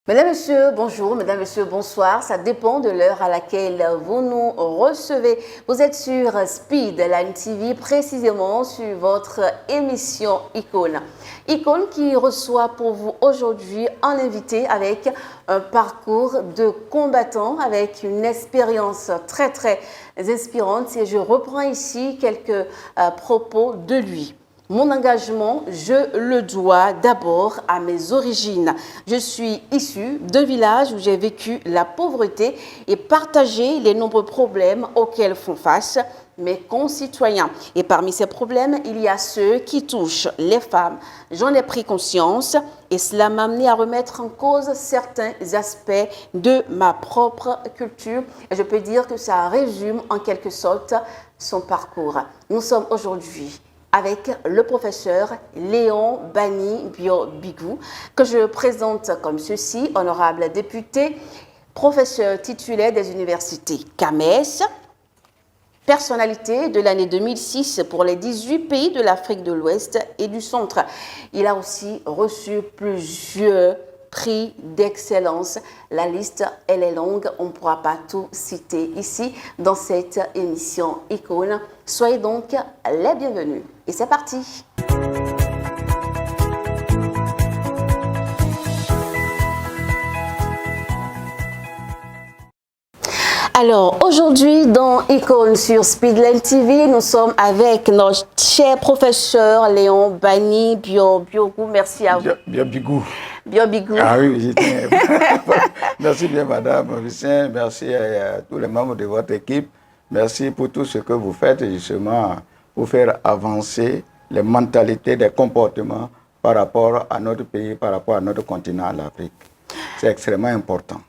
Mesdames, Messieurs, bonjour. Mesdames, Messieurs, bonsoir. Ça dépend de l'heure à laquelle vous nous recevez. Vous êtes sur Speedline TV, précisément sur votre émission Icône. Icône qui reçoit pour vous aujourd'hui un invité avec un parcours de combattant, avec une expérience très inspirante. Et je reprends ici quelques propos de lui. Mon engagement, je le dois d'abord à mes origines. Je suis issue d'un village où j'ai vécu la pauvreté et partagé les nombreux problèmes auxquels font face mes concitoyens. Et parmi ces problèmes, il y a ceux qui touchent les femmes. J'en ai pris conscience et cela m'a amené à remettre en cause certains aspects de ma propre culture. Et je peux dire que ça résume en quelque sorte son parcours. Nous sommes aujourd'hui avec le professeur Léon Bani Biobigou, que je présente comme ceci, honorable député, professeur titulaire des universités CAMES, personnalité de l'année 2006 pour les 18 pays de l'Afrique de l'Ouest et du Centre. Il a aussi reçu plusieurs prix d'excellence. La liste, elle est longue, on ne pourra pas tout citer ici dans cette émission Icône. Soyez donc les bienvenus. Et c'est parti. Alors, aujourd'hui, dans Icône sur Speedline TV, nous sommes avec notre cher professeur Léon Bani Biobigou. Merci à vous. Biobigou. Biobigou. Ah oui, merci bien, madame Lucien. Merci à tous les membres de votre équipe. Merci pour tout ce que vous faites, justement, pour faire avancer les mentalités, les comportements par rapport à notre pays, par rapport à notre continent, l'Afrique. C'est extrêmement important.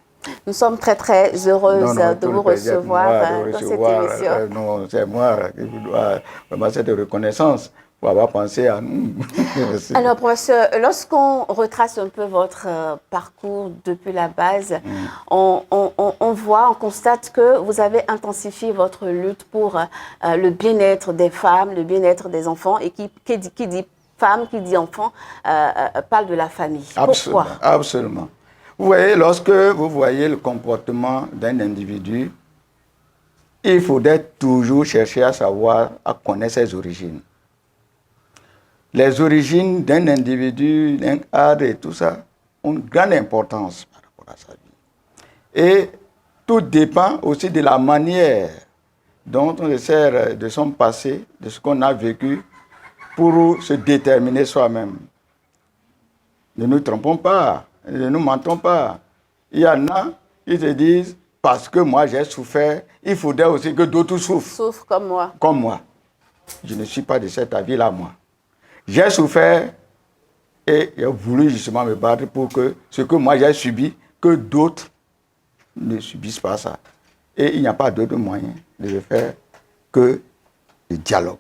Nous sommes très heureuses de vous recevoir dans cette émission. Non, c'est moi qui vous dois vraiment cette reconnaissance pour avoir pensé à nous. Alors, professeur, lorsqu'on retrace un peu votre parcours depuis la base, on constate que vous avez intensifié votre lutte pour le bien-être des femmes, le bien-être des enfants, et qui dit femme, qui dit enfant, parle de la famille. Absolument, pourquoi? Absolument. Vous voyez, lorsque vous voyez le comportement d'un individu, il faudrait toujours chercher à savoir, à connaître ses origines. Les origines d'un individu, d'un cadre et tout ça, ont une grande importance par rapport à sa vie. Et tout dépend aussi de la manière dont on se sert de son passé, de ce qu'on a vécu, pour se déterminer soi-même. Ne nous trompons pas. Ne nous mentons pas. Il y en a qui se disent, parce que moi j'ai souffert, il faudrait aussi que d'autres souffrent. Souffrent comme moi. Comme moi. Je ne suis pas de cet avis-là, moi. J'ai souffert et j'ai voulu justement me battre pour que ce que moi j'ai subi, que d'autres ne subissent pas ça. Et il n'y a pas d'autre moyen de le faire que le dialogue.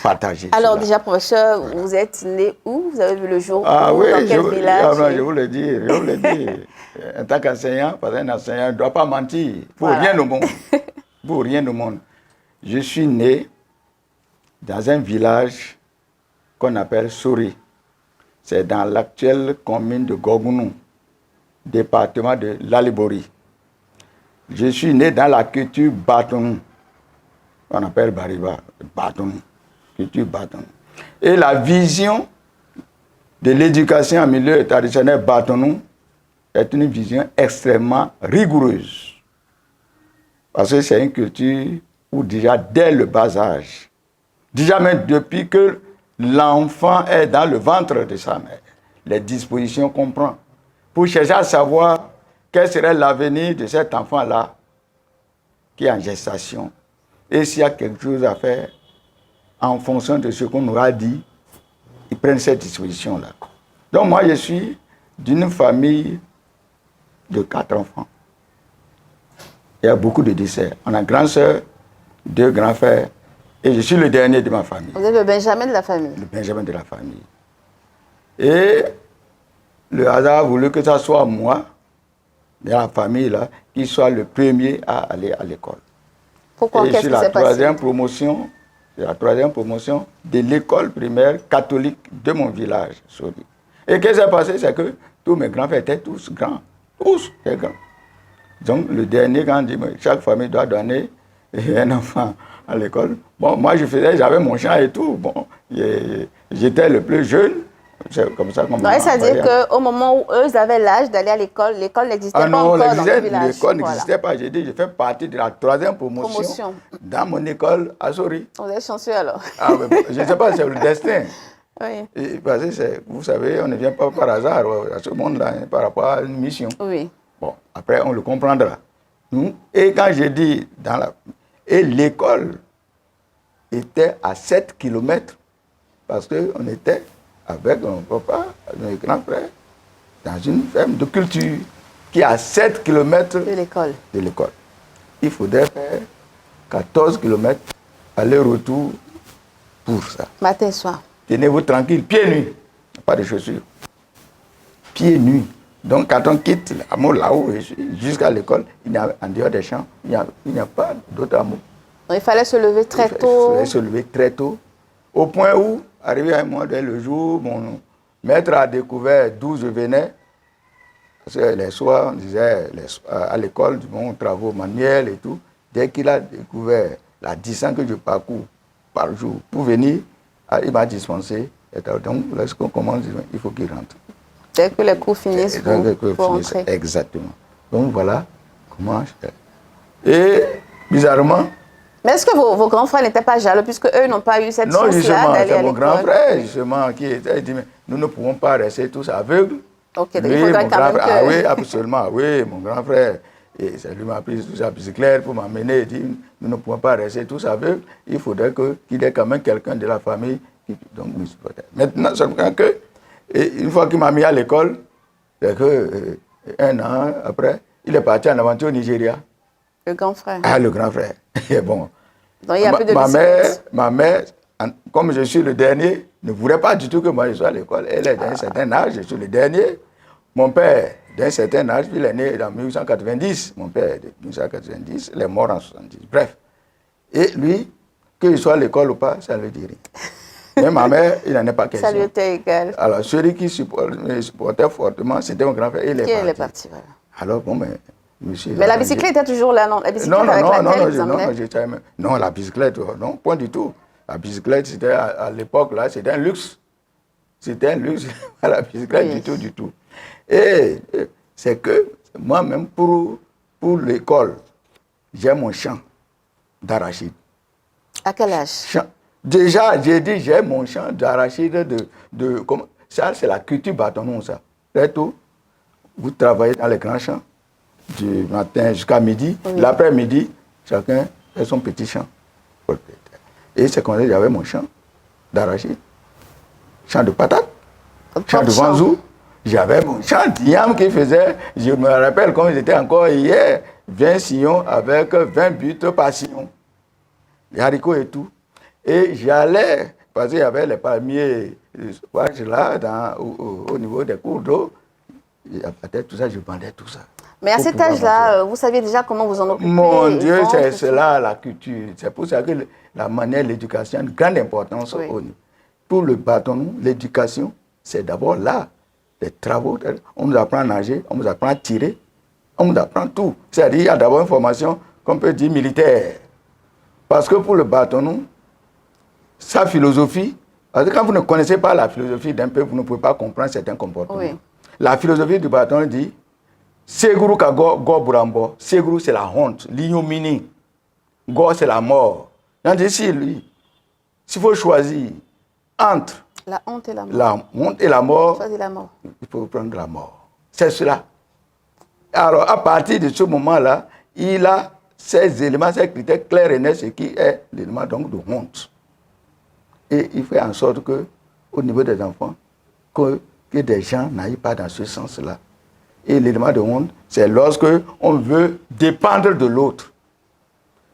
Partager. Alors déjà, professeur, voilà. Vous êtes né où? Vous avez vu le jour où? Oui, dans quel village? Je vous le dis, En tant qu'enseignant, parce qu'un enseignant ne doit pas mentir pour rien au monde. Pour rien au monde. Je suis né dans un village qu'on appelle Souri. C'est dans l'actuelle commune de Gogounou, département de l'Alibori. Je suis né dans la culture Batonou, qu'on appelle Bariba, Batonou. Et la vision de l'éducation en milieu traditionnel Batonou est une vision extrêmement rigoureuse. Parce que c'est une culture où déjà dès le bas âge, déjà même depuis que l'enfant est dans le ventre de sa mère, les dispositions qu'on prend pour chercher à savoir quel serait l'avenir de cet enfant-là qui est en gestation. Et s'il y a quelque chose à faire, en fonction de ce qu'on nous a dit, ils prennent cette disposition-là. Donc moi, je suis d'une famille de 4 enfants. Il y a beaucoup de décès. On a une grande sœur, 2 grands frères, et je suis le dernier de ma famille. Vous êtes le Benjamin de la famille? Le Benjamin de la famille. Et le hasard a voulu que ce soit moi, de la famille-là, qui soit le premier à aller à l'école. Pourquoi? Qu'est-ce qui s'est passé? C'est la 3e promotion de l'école primaire catholique de mon village. Et ce qui s'est passé, c'est que tous mes grands frères étaient tous grands. Tous, les grands. Donc, le dernier, quand on dit, chaque famille doit donner un enfant à l'école. Bon, moi, j'avais mon champ et tout. Bon, j'étais le plus jeune. C'est comme ça qu'on m'a c'est-à-dire qu'au moment où eux avaient l'âge d'aller à l'école n'existait pas encore dans le village. L'école n'existait pas. J'ai dit, je fais partie de la 3e promotion dans mon école à Sori. Vous êtes chanceux alors. Je ne sais pas, c'est le destin. Oui. Et parce que vous savez, on ne vient pas par hasard à ce monde-là, par rapport à une mission. Oui. Bon, après, on le comprendra. Et quand j'ai dit, et l'école était à 7 km, parce qu'on était avec mon papa, mes grands frères, dans une ferme de culture qui est à 7 km de l'école. Il faudrait faire 14 km aller-retour pour ça. Matin et soir. Tenez-vous tranquille, pieds nus, pas de chaussures. Pieds nus. Donc quand on quitte l'amour là-haut jusqu'à l'école, en dehors des champs, il n'y a pas d'autre amour. Il fallait se lever très tôt. Il fallait se lever très tôt. Au point où, arrivé à un moment donné, le jour, mon maître a découvert d'où je venais. Parce que les soirs, on disait à l'école, mon travaux manuels et tout. Dès qu'il a découvert la distance que je parcours par jour pour venir, il m'a dispensé. Donc, lorsqu'on commence, il faut qu'il rentre. Dès que les cours finissent, vous rentrez. Exactement. Donc, voilà comment je fais. Et, bizarrement... Mais est-ce que vos grands frères n'étaient pas jaloux puisque eux n'ont pas eu cette chance-là d'aller à l'école? C'est mon grand frère, justement, qui dit, mais nous ne pouvons pas rester tous aveugles. Ok, donc il faudrait quand même que... Ah oui, absolument, oui, mon grand frère. Et ça lui m'a pris sa bicyclette pour m'amener. Il dit, nous ne pouvons pas rester tous aveugles. Il faudrait qu'il y ait quand même quelqu'un de la famille qui donc, nous supporte. Maintenant, seulement que, une fois qu'il m'a mis à l'école, un an après, il est parti en aventure au Nigeria. Le grand frère. Ah, le grand frère. Bon. Donc, il y a plus de ma mère, comme je suis le dernier, ne voulait pas du tout que moi je sois à l'école. Elle est d'un certain âge, je suis le dernier. Mon père, d'un certain âge, il est né en 1890. Mon père est de 1890, il est mort en 70. Bref. Et lui, qu'il soit à l'école ou pas, ça ne lui dit rien. Mais ma mère, il n'en est pas question. Ça lui était égal. Alors, celui qui me supportait fortement, c'était mon grand frère. Il est parti. Voilà. Alors, bon, mais... Monsieur, mais la bicyclette était toujours là, non? La bicyclette non, la bicyclette, non, point du tout. La bicyclette, c'était à l'époque, là, c'était un luxe. C'était un luxe, la bicyclette, oui. du tout. Et c'est que moi-même, pour l'école, j'ai mon champ d'arachide. À quel âge? Déjà, j'ai dit, j'ai mon champ d'arachide ça, c'est la culture bâtonnon, ça. Très tôt, vous travaillez dans les grands champs. Du matin jusqu'à midi, oui. L'après-midi, chacun fait son petit champ. Et c'est comme ça que j'avais mon champ d'arachide, champ de patates, champ de vanzou. J'avais mon champ d'igname qui faisait, je me rappelle comme j'étais encore hier, 20 sillons avec 20 buts par sillon. Les haricots et tout. Et j'allais, parce qu'il y avait les palmiers là, au niveau des cours d'eau, tout ça, je vendais tout ça. Mais à cet âge-là, vous saviez déjà comment vous en occuper? Mon Dieu, c'est là la culture. C'est pour ça que la manière, l'éducation a une grande importance. Oui. Pour le bâton, l'éducation, c'est d'abord là. Les travaux, on nous apprend à nager, on nous apprend à tirer, on nous apprend tout. C'est-à-dire qu'il y a d'abord une formation qu'on peut dire militaire. Parce que pour le bâton, sa philosophie, parce que quand vous ne connaissez pas la philosophie d'un peuple, vous ne pouvez pas comprendre certains comportements. Oui. La philosophie du bâton dit Seguru ka go burambo. Seguru, c'est la honte, l'ignominie. Go, c'est la mort. On dit si lui, s'il faut choisir entre la honte et la mort, choisir la mort, il faut prendre la mort. C'est cela. Alors, à partir de ce moment-là, il a ces éléments, ces critères clairs et nets, ce qui est l'élément donc de honte. Et il fait en sorte que, au niveau des enfants, que des gens n'aillent pas dans ce sens-là. Et l'élément de honte, c'est lorsque on veut dépendre de l'autre.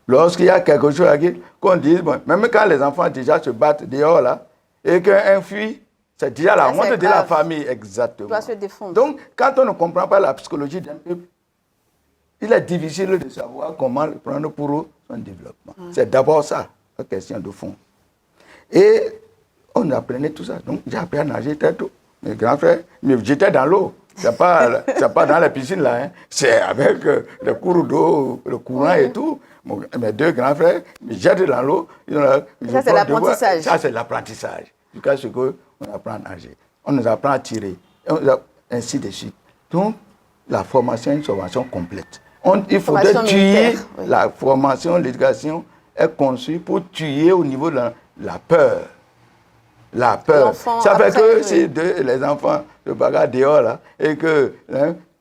Lorsqu'il y a quelque chose à dire, qu'on dise, bon, même quand les enfants déjà se battent dehors là, et qu'un fuit, c'est déjà la honte de la famille, exactement. Il doit se défendre. Donc, quand on ne comprend pas la psychologie d'un peuple, il est difficile de savoir comment le prendre pour son développement. C'est d'abord ça, la question de fond. Et on apprenait tout ça. Donc, j'ai appris à nager très tôt. Mes grands frères, j'étais dans l'eau. C'est pas dans la piscine là, hein. C'est avec le cours d'eau, le courant et tout. Mes deux grands frères me jettent dans l'eau. Ça, c'est l'apprentissage. Ça, c'est l'apprentissage. Jusqu'à ce qu'on apprend à nager. On nous apprend à tirer. Ainsi de suite. Donc, la formation est une formation complète. Il faudrait tuer la formation, l'éducation est conçue pour tuer au niveau de la peur. La peur. Ça fait que si les enfants se bagarrent dehors là, et que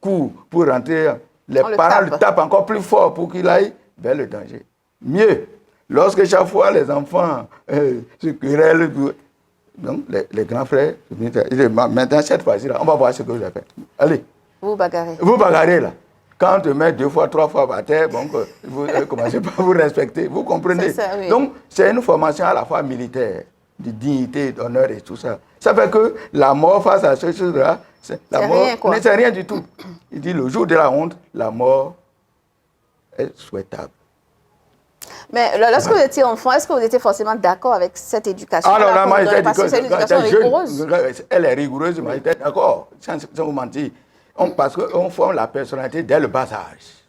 coup pour rentrer, les parents le tapent encore plus fort pour qu'il aille vers le danger. Mieux, lorsque chaque fois les enfants se querellent, donc les grands frères, maintenant cette fois-ci là, on va voir ce que vous avez fait. Allez. Vous bagarrez. Vous bagarrez là. Quand on te met 2 fois, 3 fois par terre, bon, vous commencez pas à vous respecter. Vous comprenez? Ça, oui. Donc, c'est une formation à la fois militaire, de dignité, d'honneur et tout ça. Ça fait que la mort face à ces choses-là, la mort, c'est rien du tout. Il dit le jour de la honte, la mort est souhaitable. Mais lorsque vous étiez enfant, est-ce que vous étiez forcément d'accord avec cette éducation? Alors là, moi, c'est une éducation rigoureuse. Elle est rigoureuse, moi, j'étais d'accord, sans vous mentir. Parce qu'on forme la personnalité dès le bas âge.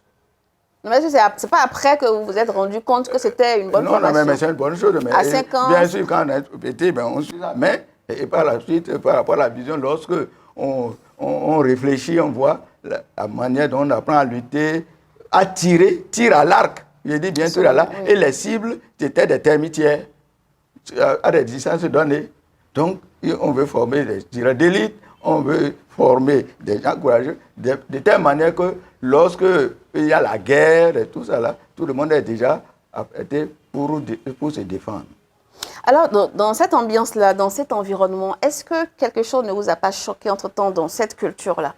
Mais c'est pas après que vous vous êtes rendu compte que c'était une bonne formation. Non, mais c'est une bonne chose. Mais à 5 ans. Bien sûr, quand on est petit, on suit ça. Mais et par la suite, par rapport à la vision, lorsque on réfléchit, on voit la manière dont on apprend à lutter, à tirer, tir à l'arc. Je dis bien sûr à l'arc. Oui. Et les cibles, c'était des termitières à des distances données. Donc, on veut former des tireurs d'élite. On veut former des gens courageux de telle manière que lorsque il y a la guerre et tout ça là, tout le monde est déjà été pour se défendre. Alors, dans cette ambiance-là, dans cet environnement, est-ce que quelque chose ne vous a pas choqué entre-temps dans cette culture-là?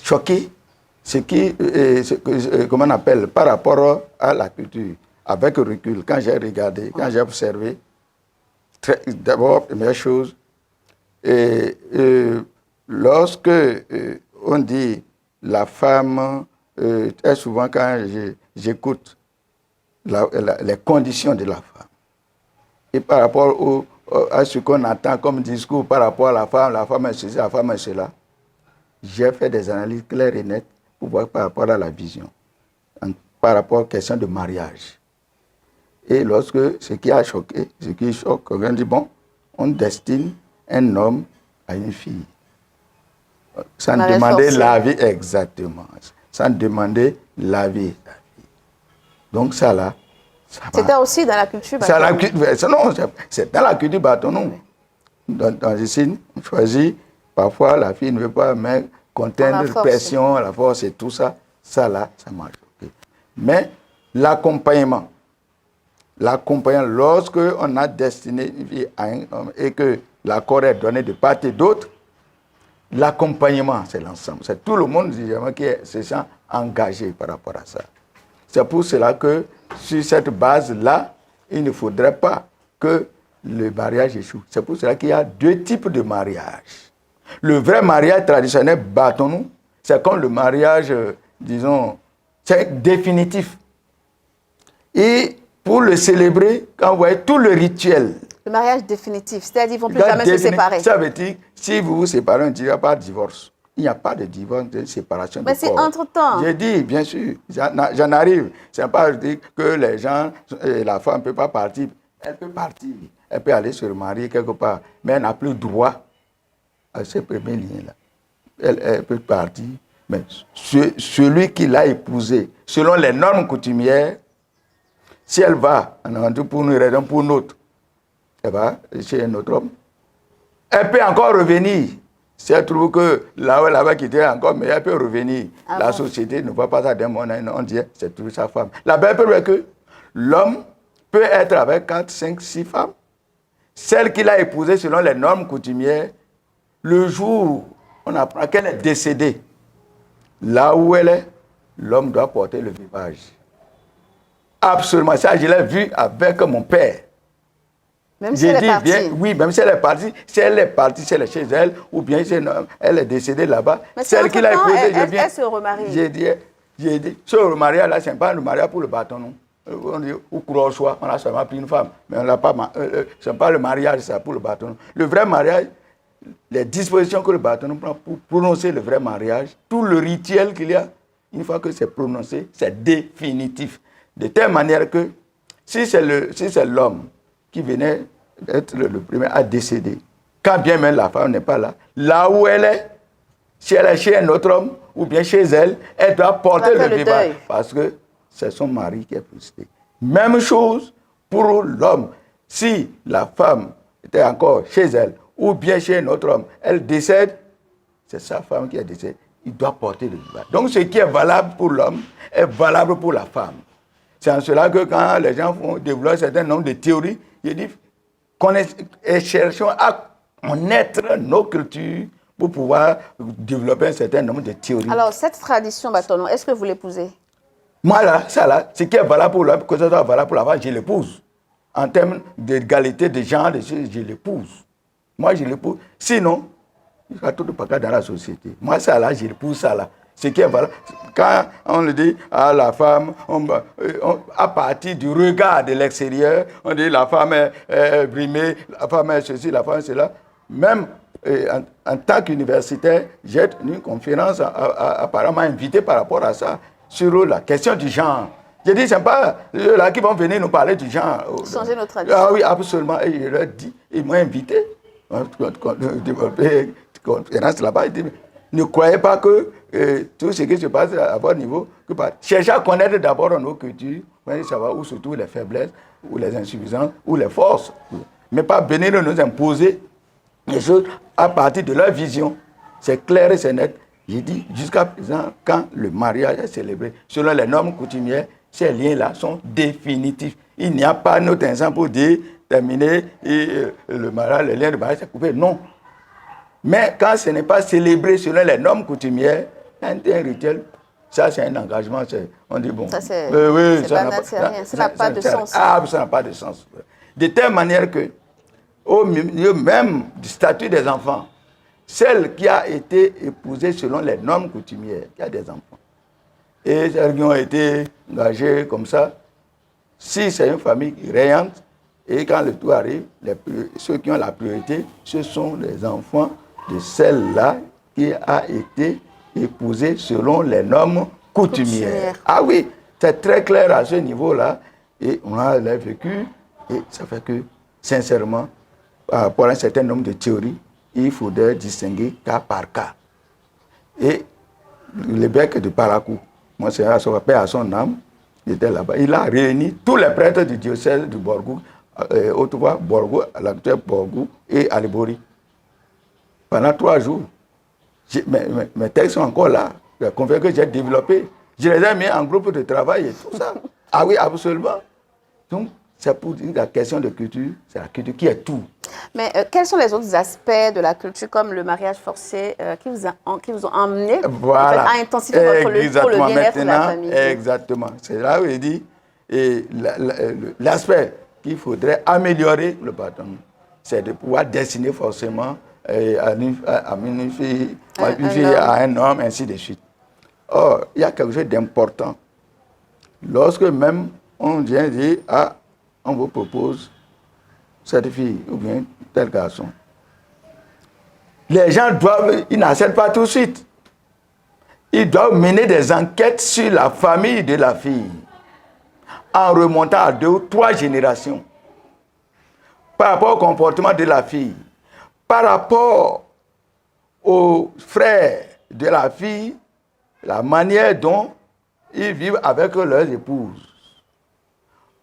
Choqué, comment on appelle, par rapport à la culture, avec recul, quand j'ai regardé, quand j'ai observé, d'abord, première chose, lorsque on dit la femme, très souvent quand j'écoute les conditions de la femme, et par rapport à ce qu'on entend comme discours par rapport à la femme est ceci, la femme est cela, j'ai fait des analyses claires et nettes pour voir par rapport à la vision, par rapport à la question de mariage. Et lorsque ce qui a choqué, ce qui choque, on dit bon, on destine un homme à une fille. Sans demander l'avis exactement. Sans demander l'avis. Donc ça là. C'était aussi dans la culture bâtonneau. Non, c'est dans la culture bâtonneau. Dans les signes, on choisit. Parfois la fille ne veut pas mais contenir la pression, la force et tout ça. Ça là, ça m'a choqué. Mais l'accompagnement, lorsque on a destiné une fille à un homme et que l'accord est donné de part et d'autre, l'accompagnement, c'est l'ensemble. C'est tout le monde qui se sent engagé par rapport à ça. C'est pour cela que, sur cette base-là, il ne faudrait pas que le mariage échoue. C'est pour cela qu'il y a 2 types de mariage. Le vrai mariage traditionnel, bâton-nous, c'est comme le mariage, disons, c'est définitif. Et pour le célébrer, quand vous voyez tout le rituel, le mariage définitif, c'est-à-dire qu'ils ne vont plus jamais se séparer. Ça veut dire, si vous vous séparez, on ne dira pas de divorce. Il n'y a pas de divorce, de séparation. Mais c'est entre-temps. J'ai dit, bien sûr, j'en arrive. Ce n'est pas dire que les gens, la femme ne peut pas partir. Elle peut partir. Elle peut aller se marier quelque part. Mais elle n'a plus droit à ces premiers liens-là. Elle peut partir. Mais celui qui l'a épousée, selon les normes coutumières, si elle va, pour une raison, pour une autre, elle va chez un autre homme. Elle peut encore revenir. Si elle trouve que là où elle avait quitté encore, mais elle peut revenir. La société ne voit pas ça d'un moment, on dit c'est toujours sa femme. La belle preuve est que l'homme peut être avec 4, 5, 6 femmes. Celle qu'il a épousée selon les normes coutumières, le jour où on apprend qu'elle est décédée, là où elle est, l'homme doit porter le veuvage. Absolument. Ça, je l'ai vu avec mon père. Même si elle est partie. Oui, même si elle est partie. Si elle est partie, si elle est chez elle, ou bien si elle est décédée là-bas. Mais celle qui l'a épousée, elle se remarie. J'ai dit, ce remariage là, ce n'est pas le mariage pour le bâton, non. On dit, ou croix, on a seulement pris une femme. Mais on n'a pas, ce n'est pas le mariage, c'est pour le bâton. Le vrai mariage, les dispositions que le bâtonneau prend pour prononcer le vrai mariage, tout le rituel qu'il y a, une fois que c'est prononcé, c'est définitif. De telle manière que si c'est l'homme qui venait d'être le premier à décéder, quand bien même la femme n'est pas là, là où elle est, si elle est chez un autre homme ou bien chez elle, elle doit porter le vivant parce que c'est son mari qui est possédé. Même chose pour l'homme. Si la femme était encore chez elle ou bien chez un autre homme, elle décède, c'est sa femme qui est décédée. Il doit porter le vivant. Donc ce qui est valable pour l'homme est valable pour la femme. C'est en cela que quand les gens font développer un certain nombre de théories, ils disent cherchons à connaître nos cultures pour pouvoir développer un certain nombre de théories. Alors, cette tradition bâtonneau, est-ce que vous l'épousez? Moi, là, ça, là, ce qui est valable pour l'homme, que ce soit valable pour la femme, je l'épouse. En termes d'égalité de genre, je l'épouse. Moi, je l'épouse. Sinon, il y a tout de pas dans la société. Moi, ça, là, je l'épouse, ça, là. Ce qui est valable. Quand on le dit à la femme, à partir du regard de l'extérieur, on dit la femme est brimée, la femme est ceci, la femme est cela. Même en tant qu'universitaire, j'ai une conférence apparemment invitée par rapport à ça, sur la question du genre. J'ai dit, c'est pas là qui vont venir nous parler du genre. Changer notre tradition. Ah oui, absolument. Et je leur ai dit, ils m'ont invité. Conférence là-bas, ils disent, ne croyez pas que tout ce qui se passe à votre niveau, cherchez à connaître d'abord nos cultures, savoir où se trouvent les faiblesses, ou les insuffisances, ou les forces. Mais pas venir nous imposer les choses à partir de leur vision. C'est clair et c'est net. J'ai dit, jusqu'à présent, quand le mariage est célébré, selon les normes coutumières, ces liens-là sont définitifs. Il n'y a pas notre instant pour dire, terminer, le mariage, le lien de mariage est coupé. Non. Mais quand ce n'est pas célébré selon les normes coutumières, un rituel, ça c'est un engagement. On dit bon. Ça c'est oui, banal, c'est rien. Ça n'a pas de sens. Ah, ça n'a pas de sens. De telle manière que, au milieu même du statut des enfants, celle qui a été épousée selon les normes coutumières, qui a des enfants, et celles qui ont été engagées comme ça, si c'est une famille rayante, et quand le tout arrive, ceux qui ont la priorité, ce sont les enfants de celle-là qui a été épousée selon les normes coutumières. Ah oui, c'est très clair à ce niveau-là, et on a vécu, et ça fait que, sincèrement, par rapport à un certain nombre de théories, il faudrait distinguer cas par cas. Et l'évêque de Parakou, moi c'est à son âme, il était là-bas, il a réuni tous les prêtres du diocèse de Borgou, Ottawa, Borgou, l'actuel Borgou et Alibori. Pendant 3 jours, mes textes sont encore là, les conférences que j'ai développées, je les ai mis en groupe de travail et tout ça. Ah oui, absolument. Donc, c'est pour dire la question de culture, c'est la culture qui est tout. Mais quels sont les autres aspects de la culture, comme le mariage forcé, qui vous ont emmené voilà. à intensifier votre lutte pour le bien-être de la famille? Exactement. C'est là où il dit l'aspect qu'il faudrait améliorer le bâtonneau, c'est de pouvoir destiner forcément à une fille, à un homme, ainsi de suite. Or, il y a quelque chose d'important. Lorsque même on vient dire, on vous propose cette fille ou bien tel garçon. Les gens ils n'acceptent pas tout de suite. Ils doivent mener des enquêtes sur la famille de la fille en remontant à 2 ou 3 générations. Par rapport au comportement de la fille, par rapport aux frères de la fille, la manière dont ils vivent avec leurs épouses.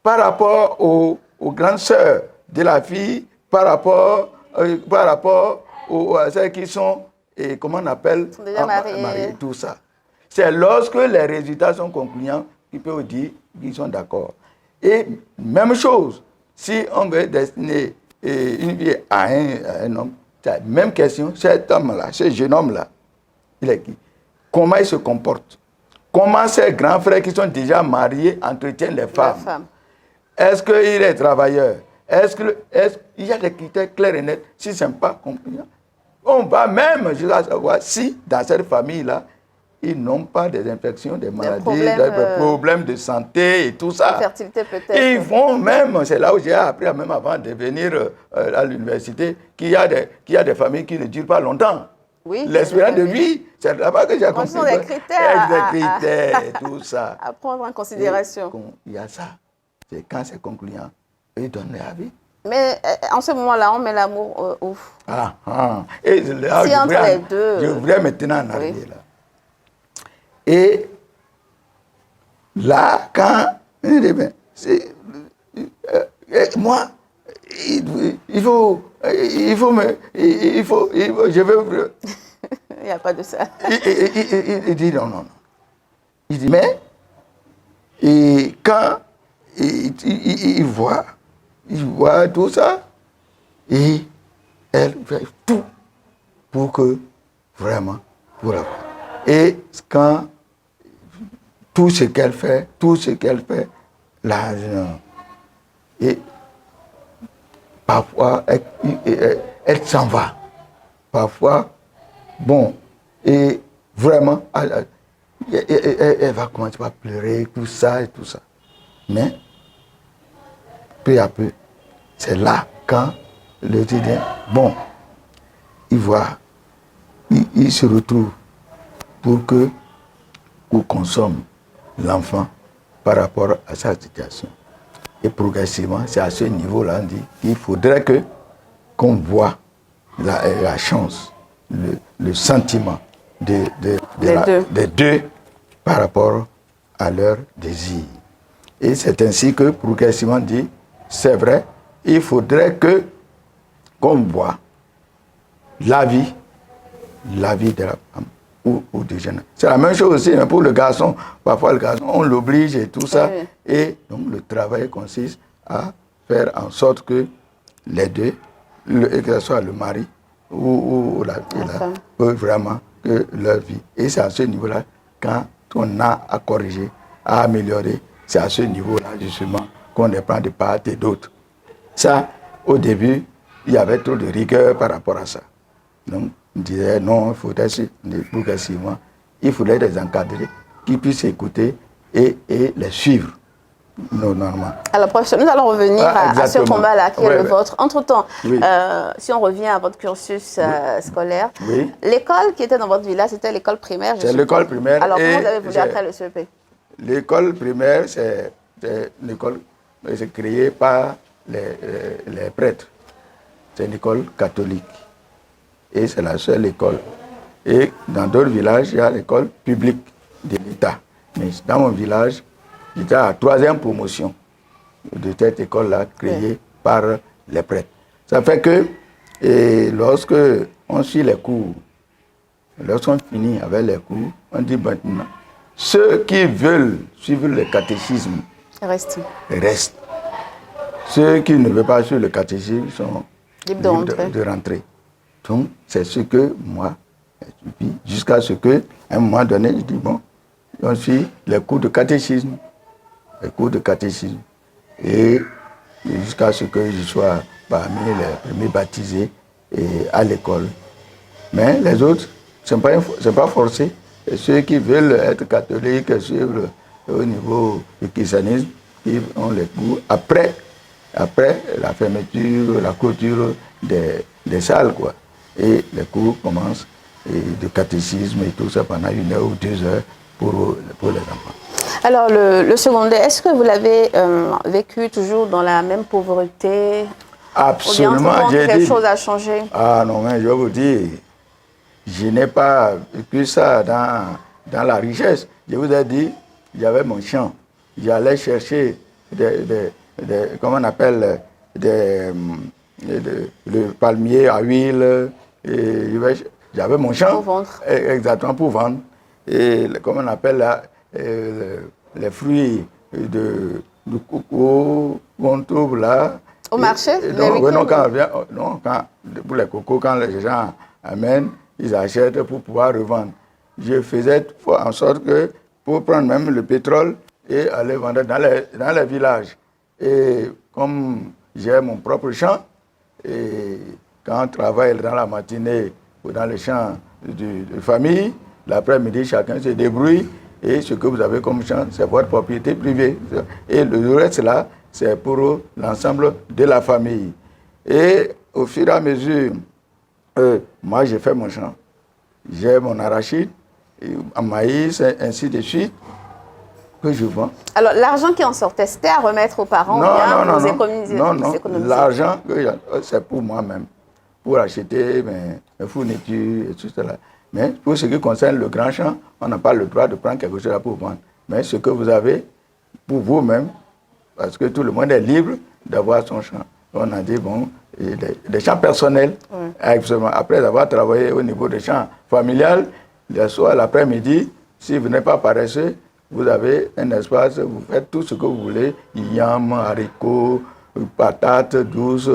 Par rapport aux grandes sœurs de la fille, par rapport à celles qui sont, comment on appelle, déjà mariées, tout ça. C'est lorsque les résultats sont concluants qu'ils peuvent dire qu'ils sont d'accord. Et même chose, si on veut destiner une fille à un homme, c'est la même question, cet homme-là, ce jeune homme-là, il est qui? Comment il se comporte? Comment ces grands frères qui sont déjà mariés entretiennent les femmes? Est-ce qu'il est travailleur? Il y a des critères clairs et nets. Si ce n'est pas compris, on va même jusqu'à savoir si dans cette famille-là, ils n'ont pas des infections, des maladies, problèmes, des problèmes de santé et tout ça. Fertilité peut-être. Ils vont même, c'est là où j'ai appris, même avant de venir à l'université, qu'il y a des familles qui ne durent pas longtemps. Oui, l'espérance de vie, c'est là-bas que j'ai compris. Ce sont des critères. Des critères, tout ça. À prendre en considération. Il y a ça. C'est quand c'est concluant, ils donnent leur avis. Mais en ce moment-là, on met l'amour où? Et là, si entre les deux. Je voudrais maintenant en arriver là. Et là, quand moi, il faut, je veux. Il n'y a pas de ça. Il dit non. Il dit, mais et quand il voit tout ça, et elle fait tout pour que, vraiment, pour la voir. Et quand tout ce qu'elle fait, là, et parfois, elle s'en va. Parfois, bon, et vraiment, elle va commencer à pleurer, tout ça. Mais, peu à peu, c'est là quand le étudiant, bon, il voit, il se retrouve pour que qu'on consomme l'enfant par rapport à sa situation. Et progressivement, c'est à ce niveau-là, on dit qu'il faudrait qu'on voit la chance, le sentiment des deux par rapport à leur désir. Et c'est ainsi que progressivement dit, c'est vrai, il faudrait qu'on voit la vie de la femme ou du jeune. C'est la même chose aussi hein, pour le garçon. Parfois le garçon, on l'oblige et tout ça. Oui. Et donc le travail consiste à faire en sorte que les deux, que ce soit le mari ou la femme, peuvent vraiment que leur vie. Et c'est à ce niveau-là, quand on a à corriger, à améliorer, c'est à ce niveau-là justement qu'on les prend de part et d'autre. Ça, au début, il y avait trop de rigueur par rapport à ça. Donc, on disait non, il faudrait progressivement, il faudrait les encadrer, qu'ils puissent écouter et les suivre normalement. Alors, professeur, nous allons revenir à ce combat-là qui est le vôtre. Entre-temps, si on revient à votre cursus scolaire, l'école qui était dans votre village, c'était l'école primaire. C'est l'école primaire. Alors, comment vous avez voulu après le CEP? L'école primaire, c'est une école créée par les prêtres. C'est une école catholique. Et c'est la seule école. Et dans d'autres villages, il y a l'école publique de l'État. Mais dans mon village, j'étais à la 3e promotion de cette école-là, créée par les prêtres. Ça fait que lorsque on suit les cours, lorsqu'on finit avec les cours, on dit maintenant, ceux qui veulent suivre le catéchisme restent. Ceux qui ne veulent pas suivre le catéchisme sont libres de rentrer. Donc, c'est ce que moi, jusqu'à ce qu'à un moment donné, je dis, bon, on suit les cours de catéchisme. Et jusqu'à ce que je sois parmi les premiers baptisés à l'école. Mais les autres, ce n'est pas forcé. Et ceux qui veulent être catholiques, suivre au niveau du christianisme, ils ont les cours après la fermeture, la clôture des salles, quoi. Et les cours commencent de catéchisme et tout ça pendant 1 heure ou 2 heures pour les enfants. Alors, le secondaire, est-ce que vous l'avez vécu toujours dans la même pauvreté? Absolument. Quelque chose a changé? Ah non, mais je vais vous dire, je n'ai pas vécu ça dans la richesse. Je vous ai dit, j'avais mon champ. J'allais chercher comment on appelle, le palmier à huile. Et j'avais mon champ. Pour vendre. Exactement, pour vendre. Et comment on appelle là, les fruits du coco qu'on trouve là. Au marché? Pour les cocos, quand les gens amènent, ils achètent pour pouvoir revendre. Je faisais en sorte que pour prendre même le pétrole et aller vendre dans les villages. Et comme j'ai mon propre champ, et quand on travaille dans la matinée ou dans les champs de famille, L'après-midi, chacun se débrouille. Et ce que vous avez comme champ, c'est votre propriété privée. Et le reste là, c'est pour l'ensemble de la famille. Et au fur et à mesure, moi j'ai fait mon champ. J'ai mon arachide, un maïs, ainsi de suite, que je vends. Alors l'argent qui en sortait, c'était à remettre aux parents? Non, l'argent, c'est pour moi-même, pour acheter mes fournitures et tout cela. Mais pour ce qui concerne le grand champ, on n'a pas le droit de prendre quelque chose là pour vendre. Mais ce que vous avez pour vous-même, parce que tout le monde est libre d'avoir son champ. On a dit, bon, des champs personnels, après avoir travaillé au niveau des champs familiales, le soir, l'après-midi, si vous n'êtes pas paresseux, vous avez un espace, vous faites tout ce que vous voulez, yam, haricots, patates douces,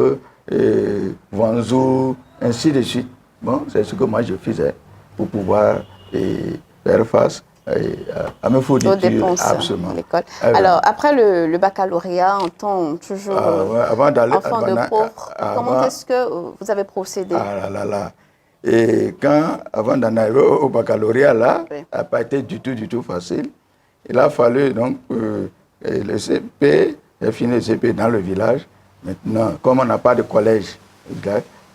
vanzou, ainsi de suite. Bon, c'est ce que moi je faisais pour pouvoir faire face à mes fournitures. Aux dépenses à l'école. Alors, après le baccalauréat, en tant toujours enfant de pauvre, comment est-ce que vous avez procédé? Et avant d'en arriver au baccalauréat, là, ça n'a pas été du tout facile. Il a fallu donc le CP, j'ai fini le CP dans le village. Maintenant, comme on n'a pas de collège,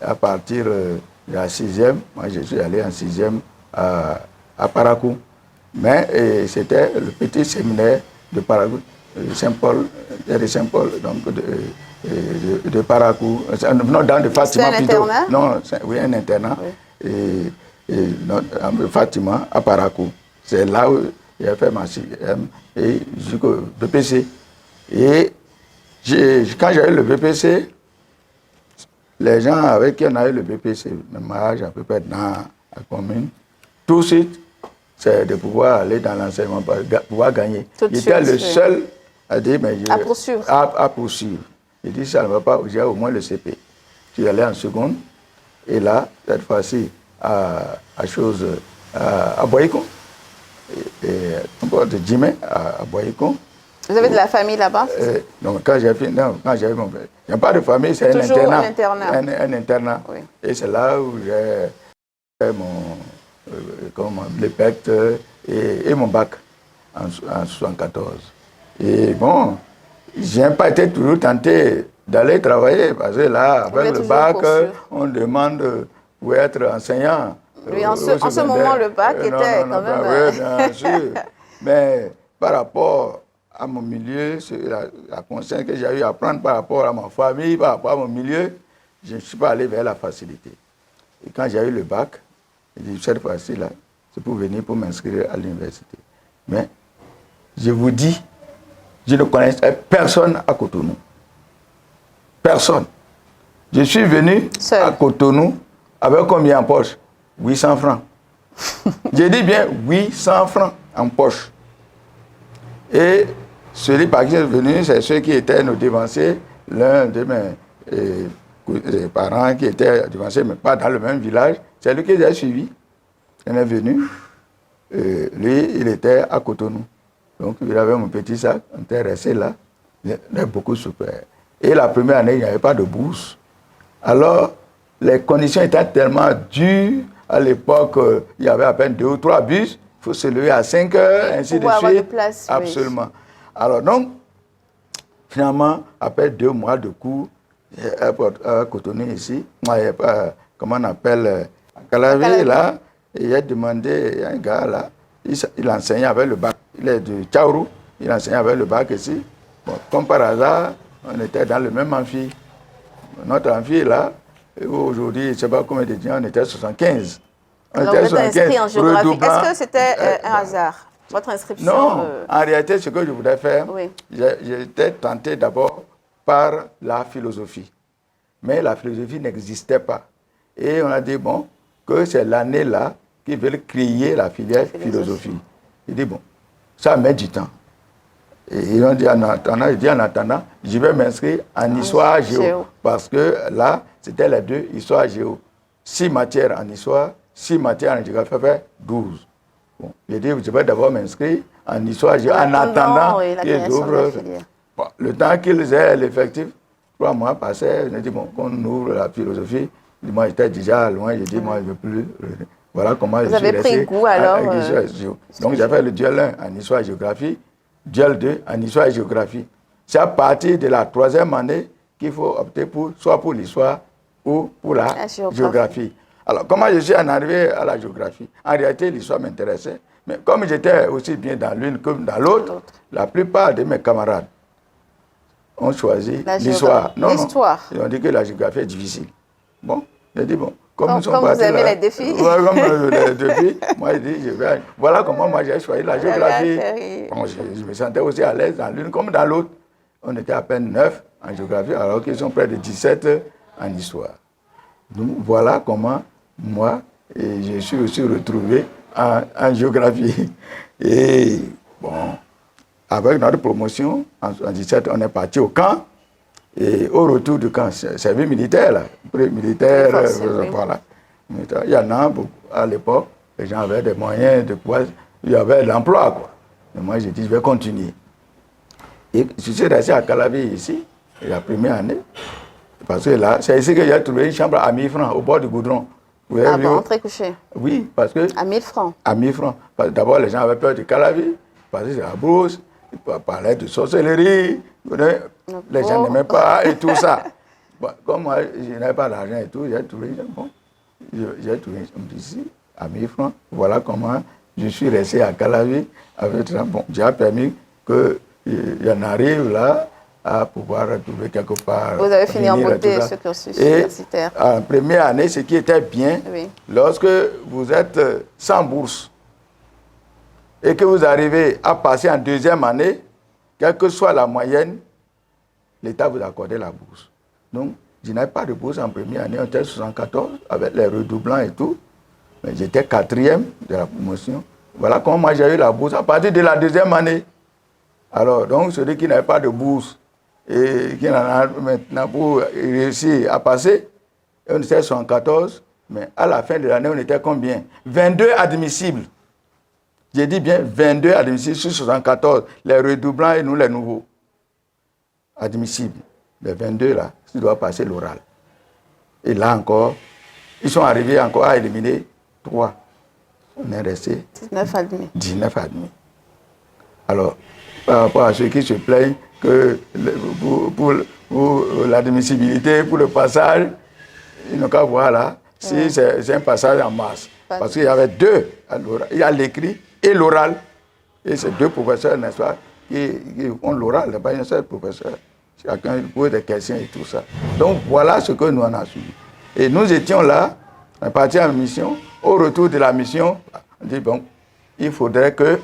à partir de la 6e, moi je suis allé en 6e à Parakou. Mais c'était le petit séminaire de Parakou, Saint-Paul, donc de Parakou. Non, dans de Fatima plutôt. Non, oui, un internat. Oui. Et Fatima à Parakou. C'est là où j'ai fait ma CM et jusqu'au BPC. Et quand j'ai eu le BPC, les gens avec qui on a eu le BPC, même âge à peu près dans la commune, tout de suite, c'est de pouvoir aller dans l'enseignement, pouvoir gagner. J'étais le seul à dire, mais à poursuivre. À poursuivre. J'ai dit, ça ne va pas, j'ai au moins le CP. Je suis allé en seconde, et là, cette fois-ci, à Boycon, encore de Djimé, à Boycon. Vous avez de la famille là-bas? Non, quand j'ai fini, quand j'avais mon père. Il n'y a pas de famille, c'est un internat. Un internat. Oui. Et c'est là où j'ai fait le PECT et mon bac en 1974. Et bon, je n'ai pas été toujours tenté d'aller travailler parce que là, avec le bac, on demande pour être enseignant. Oui, en ce moment, le bac était quand même... Oui, bien sûr. Mais par rapport à mon milieu, la conscience que j'ai eu à prendre par rapport à ma famille, par rapport à mon milieu, je ne suis pas allé vers la facilité. Et quand j'ai eu le bac, j'ai dit, cette fois-ci-là, c'est pour venir pour m'inscrire à l'université. Mais je vous dis, je ne connaissais personne à Cotonou. Personne. Je suis venu à Cotonou avec combien en poche? 800 francs. J'ai dit bien 800 francs en poche. Et celui par qui est venu, c'est ceux qui étaient nos dévanciers, l'un de mes parents qui était dévancier, mais pas dans le même village. C'est lui que j'ai suivi. Il est venu. Lui, il était à Cotonou. Donc, il avait mon petit sac. On était resté là. Il avait beaucoup souffert. Et la première année, il n'y avait pas de bourse. Alors, les conditions étaient tellement dures. À l'époque, il y avait à peine 2 ou 3 bus. Il faut se lever à 5 heures, ainsi de suite. Place, absolument. Oui. Alors, donc, finalement, après 2 mois de cours, à Cotonou ici, moi, comment on appelle, à Calavi, là, il a demandé à un gars là, il enseignait avec le bac. Il est de Tchaourou, il enseignait avec le bac ici. Bon, comme par hasard, on était dans le même amphi. Notre amphi là, aujourd'hui, je ne sais pas combien d'étudiants, on était 75. Alors vous êtes inscrit en géographie. Est-ce que c'était un hasard, votre inscription? Non, en réalité, ce que je voulais faire, j'étais tenté d'abord par la philosophie. Mais la philosophie n'existait pas. Et on a dit, bon, que c'est l'année-là qu'ils veulent créer la filière philosophie. Il dit, bon, ça met du temps. Et ils ont dit, en attendant, je vais m'inscrire en histoire géo. Parce que là, c'était les 2, histoire géo. 6 matières en histoire, 6 matières en géographie, ça fait 12. Bon, j'ai dit, je vais d'abord m'inscrire en histoire géo, en attendant qu'ils ouvrent. Bon, le temps qu'ils aient l'effectif, 3 mois passaient, je me dis, bon, qu'on ouvre la philosophie. Moi, j'étais déjà loin, j'ai dit, moi, je ne veux plus. Voilà comment vous avez pris goût alors. Donc j'ai fait le duel 1 en histoire et géographie, duel 2 en histoire et géographie. C'est à partir de la 3e année qu'il faut opter soit pour l'histoire ou pour la géographie. Alors, comment je suis en arrivé à la géographie? En réalité, l'histoire m'intéressait. Mais comme j'étais aussi bien dans l'une que dans l'autre, la plupart de mes camarades ont choisi l'histoire. Non, ils ont dit que la géographie est difficile. Bon, j'ai dit, bon, comme vous aimez les défis. Comme les défis, moi, j'ai dit, voilà comment moi j'ai choisi la géographie. Bon, je me sentais aussi à l'aise dans l'une comme dans l'autre. On était à peine 9 en géographie, alors qu'ils sont près de 17 en histoire. Donc, voilà comment moi, je suis aussi retrouvé en géographie. Et bon, avec notre promotion, en 17, on est parti au camp. Et au retour du camp, service militaire, là, militaire, voilà. Il y en a beaucoup. À l'époque, les gens avaient des moyens de pouvoir, il y avait l'emploi, quoi. Et moi, j'ai dit, je vais continuer. Et je suis resté à Calavi ici, la première année. Parce que là, c'est ici que j'ai trouvé une chambre à 1000 francs, au bord du goudron. Ah bon, très couché. Oui, parce que... À 1000 francs. À 1000 francs. D'abord, les gens avaient peur de Calavi, parce que c'est la brousse, ils parlaient de sorcellerie, les gens n'aimaient pas, et tout ça. Bon, comme moi, je n'avais pas d'argent et tout, j'ai trouvé une chambre ici, à 1000 francs. Voilà comment je suis resté à Calavi avec ça. Bon, j'ai permis qu'il y en arrive là, à pouvoir trouver quelque part. Vous avez fini en beauté ce cursus universitaire. En première année, ce qui était bien, lorsque vous êtes sans bourse et que vous arrivez à passer en 2e année, quelle que soit la moyenne, l'État vous accordait la bourse. Donc, je n'avais pas de bourse en première année, on était 74 avec les redoublants et tout. Mais j'étais 4e de la promotion. Voilà comment moi j'ai eu la bourse à partir de la 2e année. Alors, donc, celui qui n'avait pas de bourse, et qui en a maintenant pour réussir à passer, on était 74, mais à la fin de l'année, on était combien? 22 admissibles. J'ai dit bien 22 admissibles sur 74, les redoublants et nous les nouveaux. Admissibles. Les 22 là, ils doivent passer l'oral. Et là encore, ils sont arrivés encore à éliminer 3. On est resté 19 admis. 19 admis. Alors, par rapport à ceux qui se plaignent que pour l'admissibilité, pour le passage, ils n'ont qu'à voir là, si c'est un passage en masse. Parce qu'il y avait 2 à l'oral. Il y a l'écrit et l'oral. Et c'est 2 professeurs, n'est-ce pas, qui ont l'oral, il n'y a pas un seul professeur. Chacun pose des questions et tout ça. Donc voilà ce que nous en avons suivi. Et nous étions là, on est partis en mission. Au retour de la mission, on dit bon, il faudrait que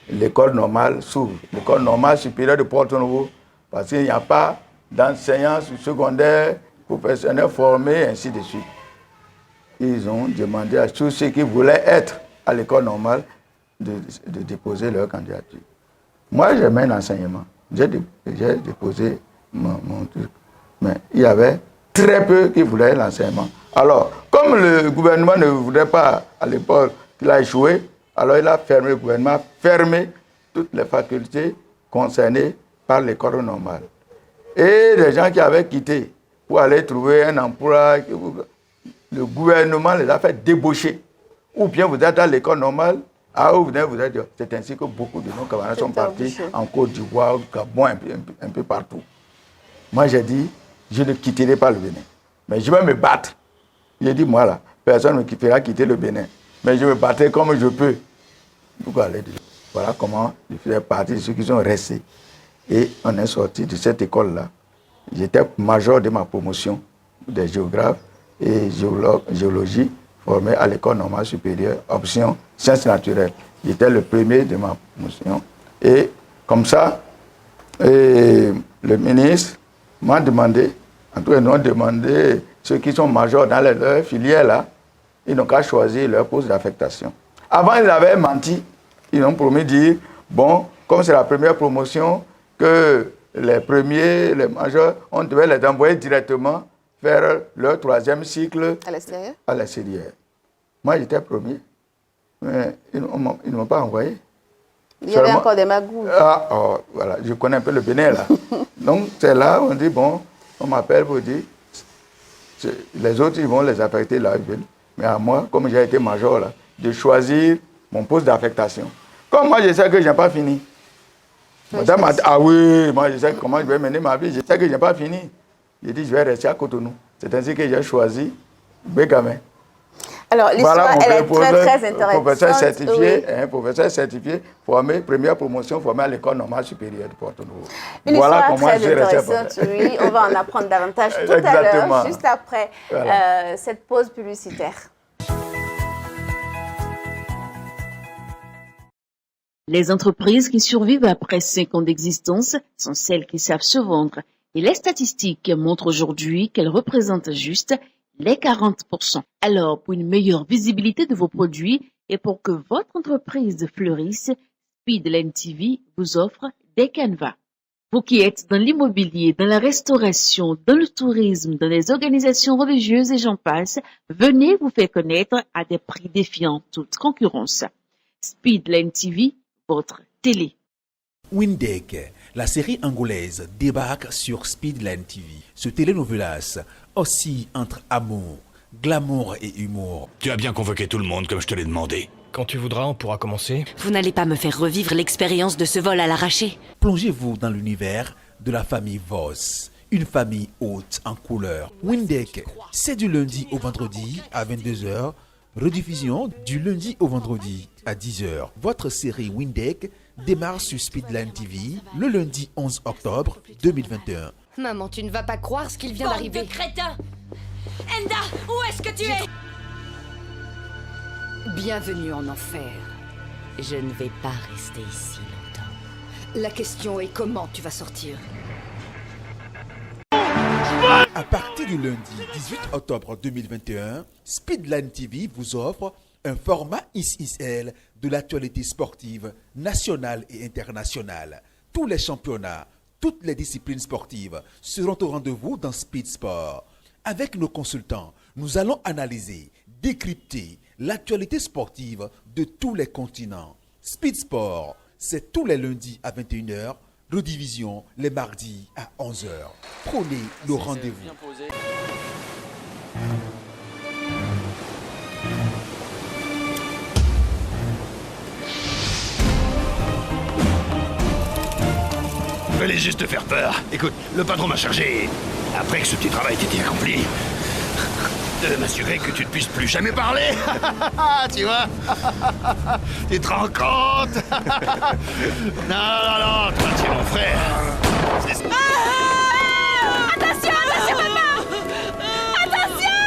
l'école normale s'ouvre, l'école normale supérieure de Porto-Novo, parce qu'il n'y a pas d'enseignants secondaires, professionnels formés, ainsi de suite. Ils ont demandé à tous ceux qui voulaient être à l'école normale de déposer leur candidature. Moi, j'aimais l'enseignement. J'ai déposé mon truc. Mais il y avait très peu qui voulaient l'enseignement. Alors, comme le gouvernement ne voulait pas à l'époque qu'il a échoué, alors il a fermé, le gouvernement a fermé toutes les facultés concernées par l'école normale. Et les gens qui avaient quitté pour aller trouver un emploi, le gouvernement les a fait débaucher. Ou bien vous êtes à l'école normale, ou vous êtes, c'est ainsi que beaucoup de nos camarades sont partis en Côte d'Ivoire, au Gabon, un peu partout. Moi j'ai dit, je ne quitterai pas le Bénin, mais je vais me battre. J'ai dit, moi là, personne ne me fera quitter le Bénin. Mais je me battrai comme je peux. Pourquoi aller dire? Voilà comment je faisais partie de ceux qui sont restés. Et on est sorti de cette école-là. J'étais major de ma promotion des géographes et géologie formé à l'école normale supérieure, option sciences naturelles. J'étais le premier de ma promotion. Et comme ça, le ministre m'a demandé, en tout cas, ils ont demandé ceux qui sont majors dans leur filière là, ils n'ont qu'à choisir leur poste d'affectation. Avant, ils avaient menti. Ils ont promis de dire, bon, comme c'est la première promotion, que les premiers, les majors, on devait les envoyer directement faire leur 3e cycle à l'extérieur. Moi, j'étais premier. Mais ils ne m'ont pas envoyé. Il y avait encore des magouilles. Voilà, je connais un peu le Bénin là. Donc, c'est là où on dit, bon, on m'appelle pour dire, les autres, ils vont les affecter là, ils viennent. mais à moi, comme j'ai été major, là, de choisir mon poste d'affectation. Comme moi, je sais que je n'ai pas fini. Madame m'a dit, ah oui, moi je sais comment je vais mener ma vie, je sais que je n'ai pas fini. J'ai dit, je vais rester à Cotonou. C'est ainsi que j'ai choisi Bégamé. Alors, l'histoire, voilà, elle est très intéressante. Professeur certifié, oui. Professeur certifié, formé, première promotion, formé à l'École normale supérieure de Porto-Novo. Une voilà histoire très intéressante, oui. On va en apprendre davantage tout à l'heure, juste après cette pause publicitaire. Les entreprises qui survivent après 5 ans d'existence sont celles qui savent se vendre. Et les statistiques montrent aujourd'hui qu'elles représentent juste les 40%. Alors, pour une meilleure visibilité de vos produits et pour que votre entreprise fleurisse, Speedline TV vous offre des canevas. Vous qui êtes dans l'immobilier, dans la restauration, dans le tourisme, dans les organisations religieuses et j'en passe, venez vous faire connaître à des prix défiant toute concurrence. Speedline TV, votre télé. Windek, la série angolaise, débarque sur Speedline TV. Ce télénovelas oscille entre amour, glamour et humour. Tu as bien convoqué tout le monde comme je te l'ai demandé. Quand tu voudras, on pourra commencer. Vous n'allez pas me faire revivre l'expérience de ce vol à l'arraché. Plongez-vous dans l'univers de la famille Voss, une famille haute en couleur. Windek, c'est du lundi au vendredi à 22h, rediffusion du lundi au vendredi à 10h. Votre série Windek démarre sur Speedline TV le lundi 11 octobre 2021. Maman, tu ne vas pas croire ce qu'il vient d'arriver. Bande de crétins! Enda, où est-ce que tu es? Bienvenue en enfer. Je ne vais pas rester ici longtemps. La question est comment tu vas sortir. À partir du lundi 18 octobre 2021, Speedline TV vous offre un format XXL de l'actualité sportive nationale et internationale. Tous les championnats, toutes les disciplines sportives seront au rendez-vous dans Speed Sport. Avec nos consultants, nous allons analyser, décrypter l'actualité sportive de tous les continents. Speed Sport, c'est tous les lundis à 21h, redivision les mardis à 11h. Prenez le rendez-vous. Je voulais juste te faire peur. Écoute, le patron m'a chargé, après que ce petit travail ait été accompli, de m'assurer que tu ne puisses plus jamais parler. Tu vois? Tu te rends compte? Non, toi tu es mon frère. Attention, papa! Attention!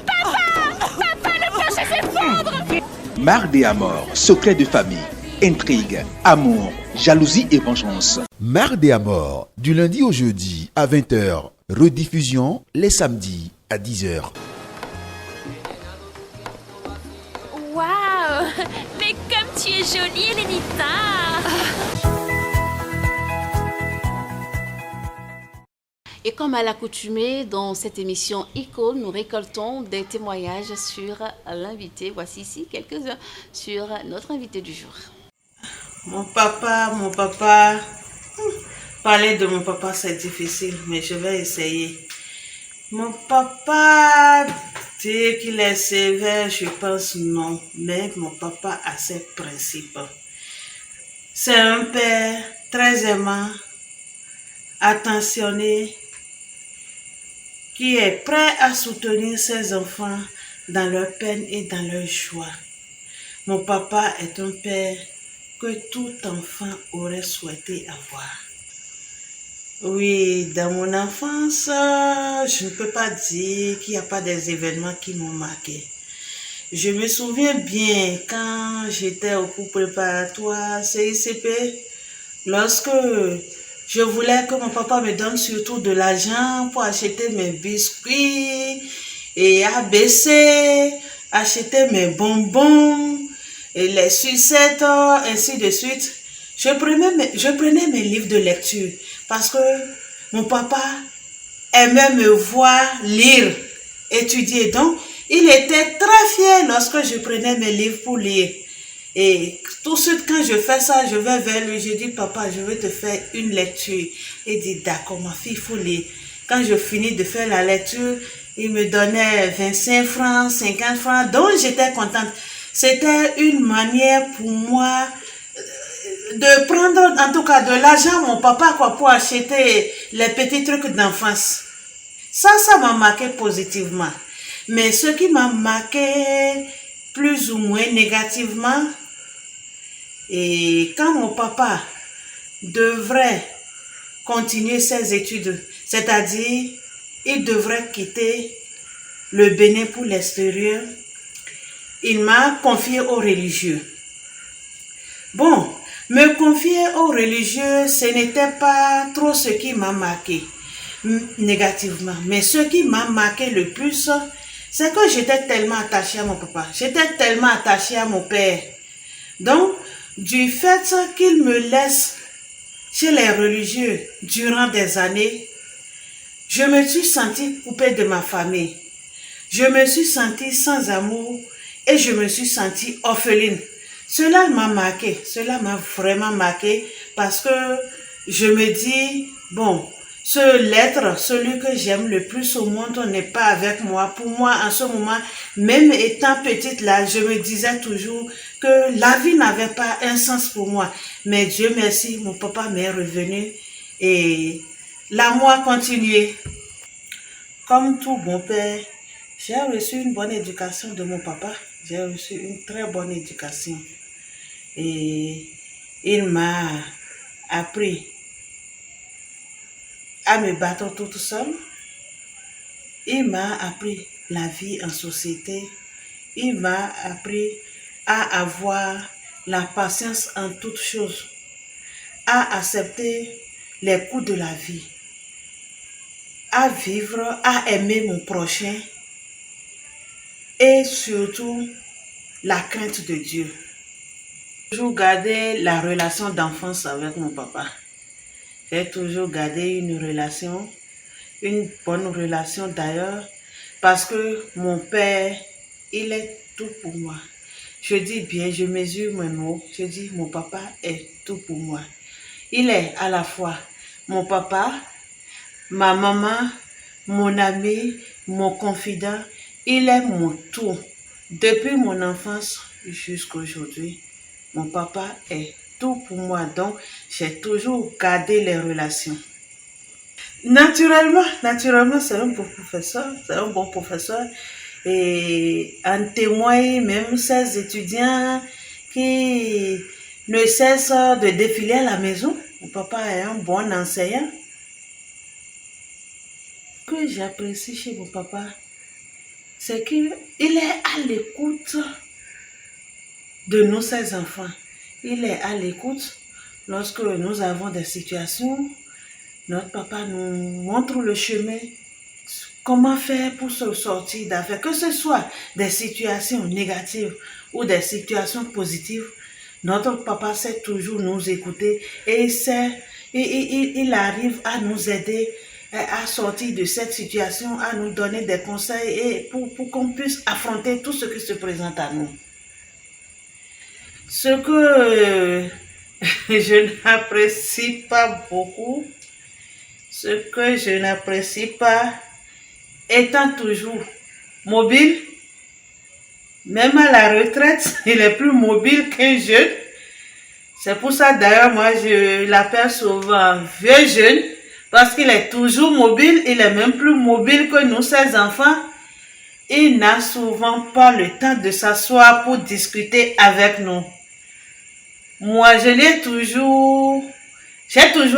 Papa, le plancher s'effondre! Marde et Amor, secret de famille, intrigue, amour, jalousie et vengeance. Marde et Amor, du lundi au jeudi à 20h, rediffusion les samedis à 10h. Waouh! Mais comme tu es jolie, Elenita! Et comme à l'accoutumée, dans cette émission Icône, nous récoltons des témoignages sur l'invité. Voici ici quelques-uns sur notre invité du jour. Mon papa, parler de mon papa c'est difficile, mais je vais essayer. Mon papa, dire qu'il est sévère, je pense non, mais mon papa a ses principes. C'est un père très aimant, attentionné, qui est prêt à soutenir ses enfants dans leur peine et dans leur joie. Mon papa est un père que tout enfant aurait souhaité avoir. Oui, dans mon enfance, je ne peux pas dire qu'il n'y a pas des événements qui m'ont marqué. Je me souviens bien quand j'étais au cours préparatoire CICP, lorsque je voulais que mon papa me donne surtout de l'argent pour acheter mes biscuits et ABC, acheter mes bonbons et les sucettes, ainsi de suite. Je prenais mes livres de lecture parce que mon papa aimait me voir lire, étudier. Donc, il était très fier lorsque je prenais mes livres pour lire. Et tout de suite, quand je fais ça, je vais vers lui, je dis, papa, je vais te faire une lecture. Il dit, d'accord, ma fille, il faut lire. Quand je finis de faire la lecture, Il me donnait 25 francs, 50 francs, donc j'étais contente. C'était une manière pour moi de prendre en tout cas de l'argent à mon papa quoi, pour acheter les petits trucs d'enfance. Ça m'a marqué positivement. Mais ce qui m'a marqué plus ou moins négativement, et quand mon papa devrait continuer ses études, c'est-à-dire il devrait quitter le Bénin pour l'extérieur, il m'a confié aux religieux. Bon, me confier aux religieux, ce n'était pas trop ce qui m'a marqué négativement. Mais ce qui m'a marqué le plus, c'est que j'étais tellement attachée à mon papa. J'étais tellement attachée à mon père. Donc, du fait qu'il me laisse chez les religieux durant des années, je me suis sentie coupée de ma famille. Je me suis sentie sans amour et je me suis sentie orpheline. Cela m'a marqué, cela m'a vraiment marqué parce que je me dis, bon, l'être, celui que j'aime le plus au monde n'est pas avec moi. Pour moi, en ce moment, même étant petite là, je me disais toujours que la vie n'avait pas un sens pour moi. Mais Dieu merci, mon papa m'est revenu et l'amour a continué. Comme tout bon père, j'ai reçu une bonne éducation de mon papa. J'ai reçu une très bonne éducation. Et il m'a appris à me battre toute seule. Il m'a appris la vie en société. Il m'a appris à avoir la patience en toutes choses, à accepter les coups de la vie, à vivre, à aimer mon prochain et surtout la crainte de Dieu. J'ai toujours gardé la relation d'enfance avec mon papa. J'ai toujours gardé une bonne relation d'ailleurs, parce que mon père, il est tout pour moi. Je dis bien, je mesure mes mots, je dis mon papa est tout pour moi. Il est à la fois mon papa, ma maman, mon ami, mon confident, il est mon tout. Depuis mon enfance jusqu'à aujourd'hui, mon papa est tout pour moi, donc j'ai toujours gardé les relations. Naturellement, c'est un bon professeur, et en témoignent même ces étudiants qui ne cessent de défiler à la maison. Mon papa est un bon enseignant. Ce que j'apprécie chez mon papa, c'est qu'il est à l'écoute de nous, ses enfants. Il est à l'écoute lorsque nous avons des situations. Notre papa nous montre le chemin, comment faire pour se sortir d'affaires, que ce soit des situations négatives ou des situations positives. Notre papa sait toujours nous écouter et il arrive à nous aider à sortir de cette situation, à nous donner des conseils et pour qu'on puisse affronter tout ce qui se présente à nous. Ce que je n'apprécie pas beaucoup, étant toujours mobile, même à la retraite, il est plus mobile qu'un jeune. C'est pour ça d'ailleurs, moi je l'appelle souvent vieux jeune, parce qu'il est toujours mobile, il est même plus mobile que nous, ses enfants. Il n'a souvent pas le temps de s'asseoir pour discuter avec nous. Moi, j'ai toujours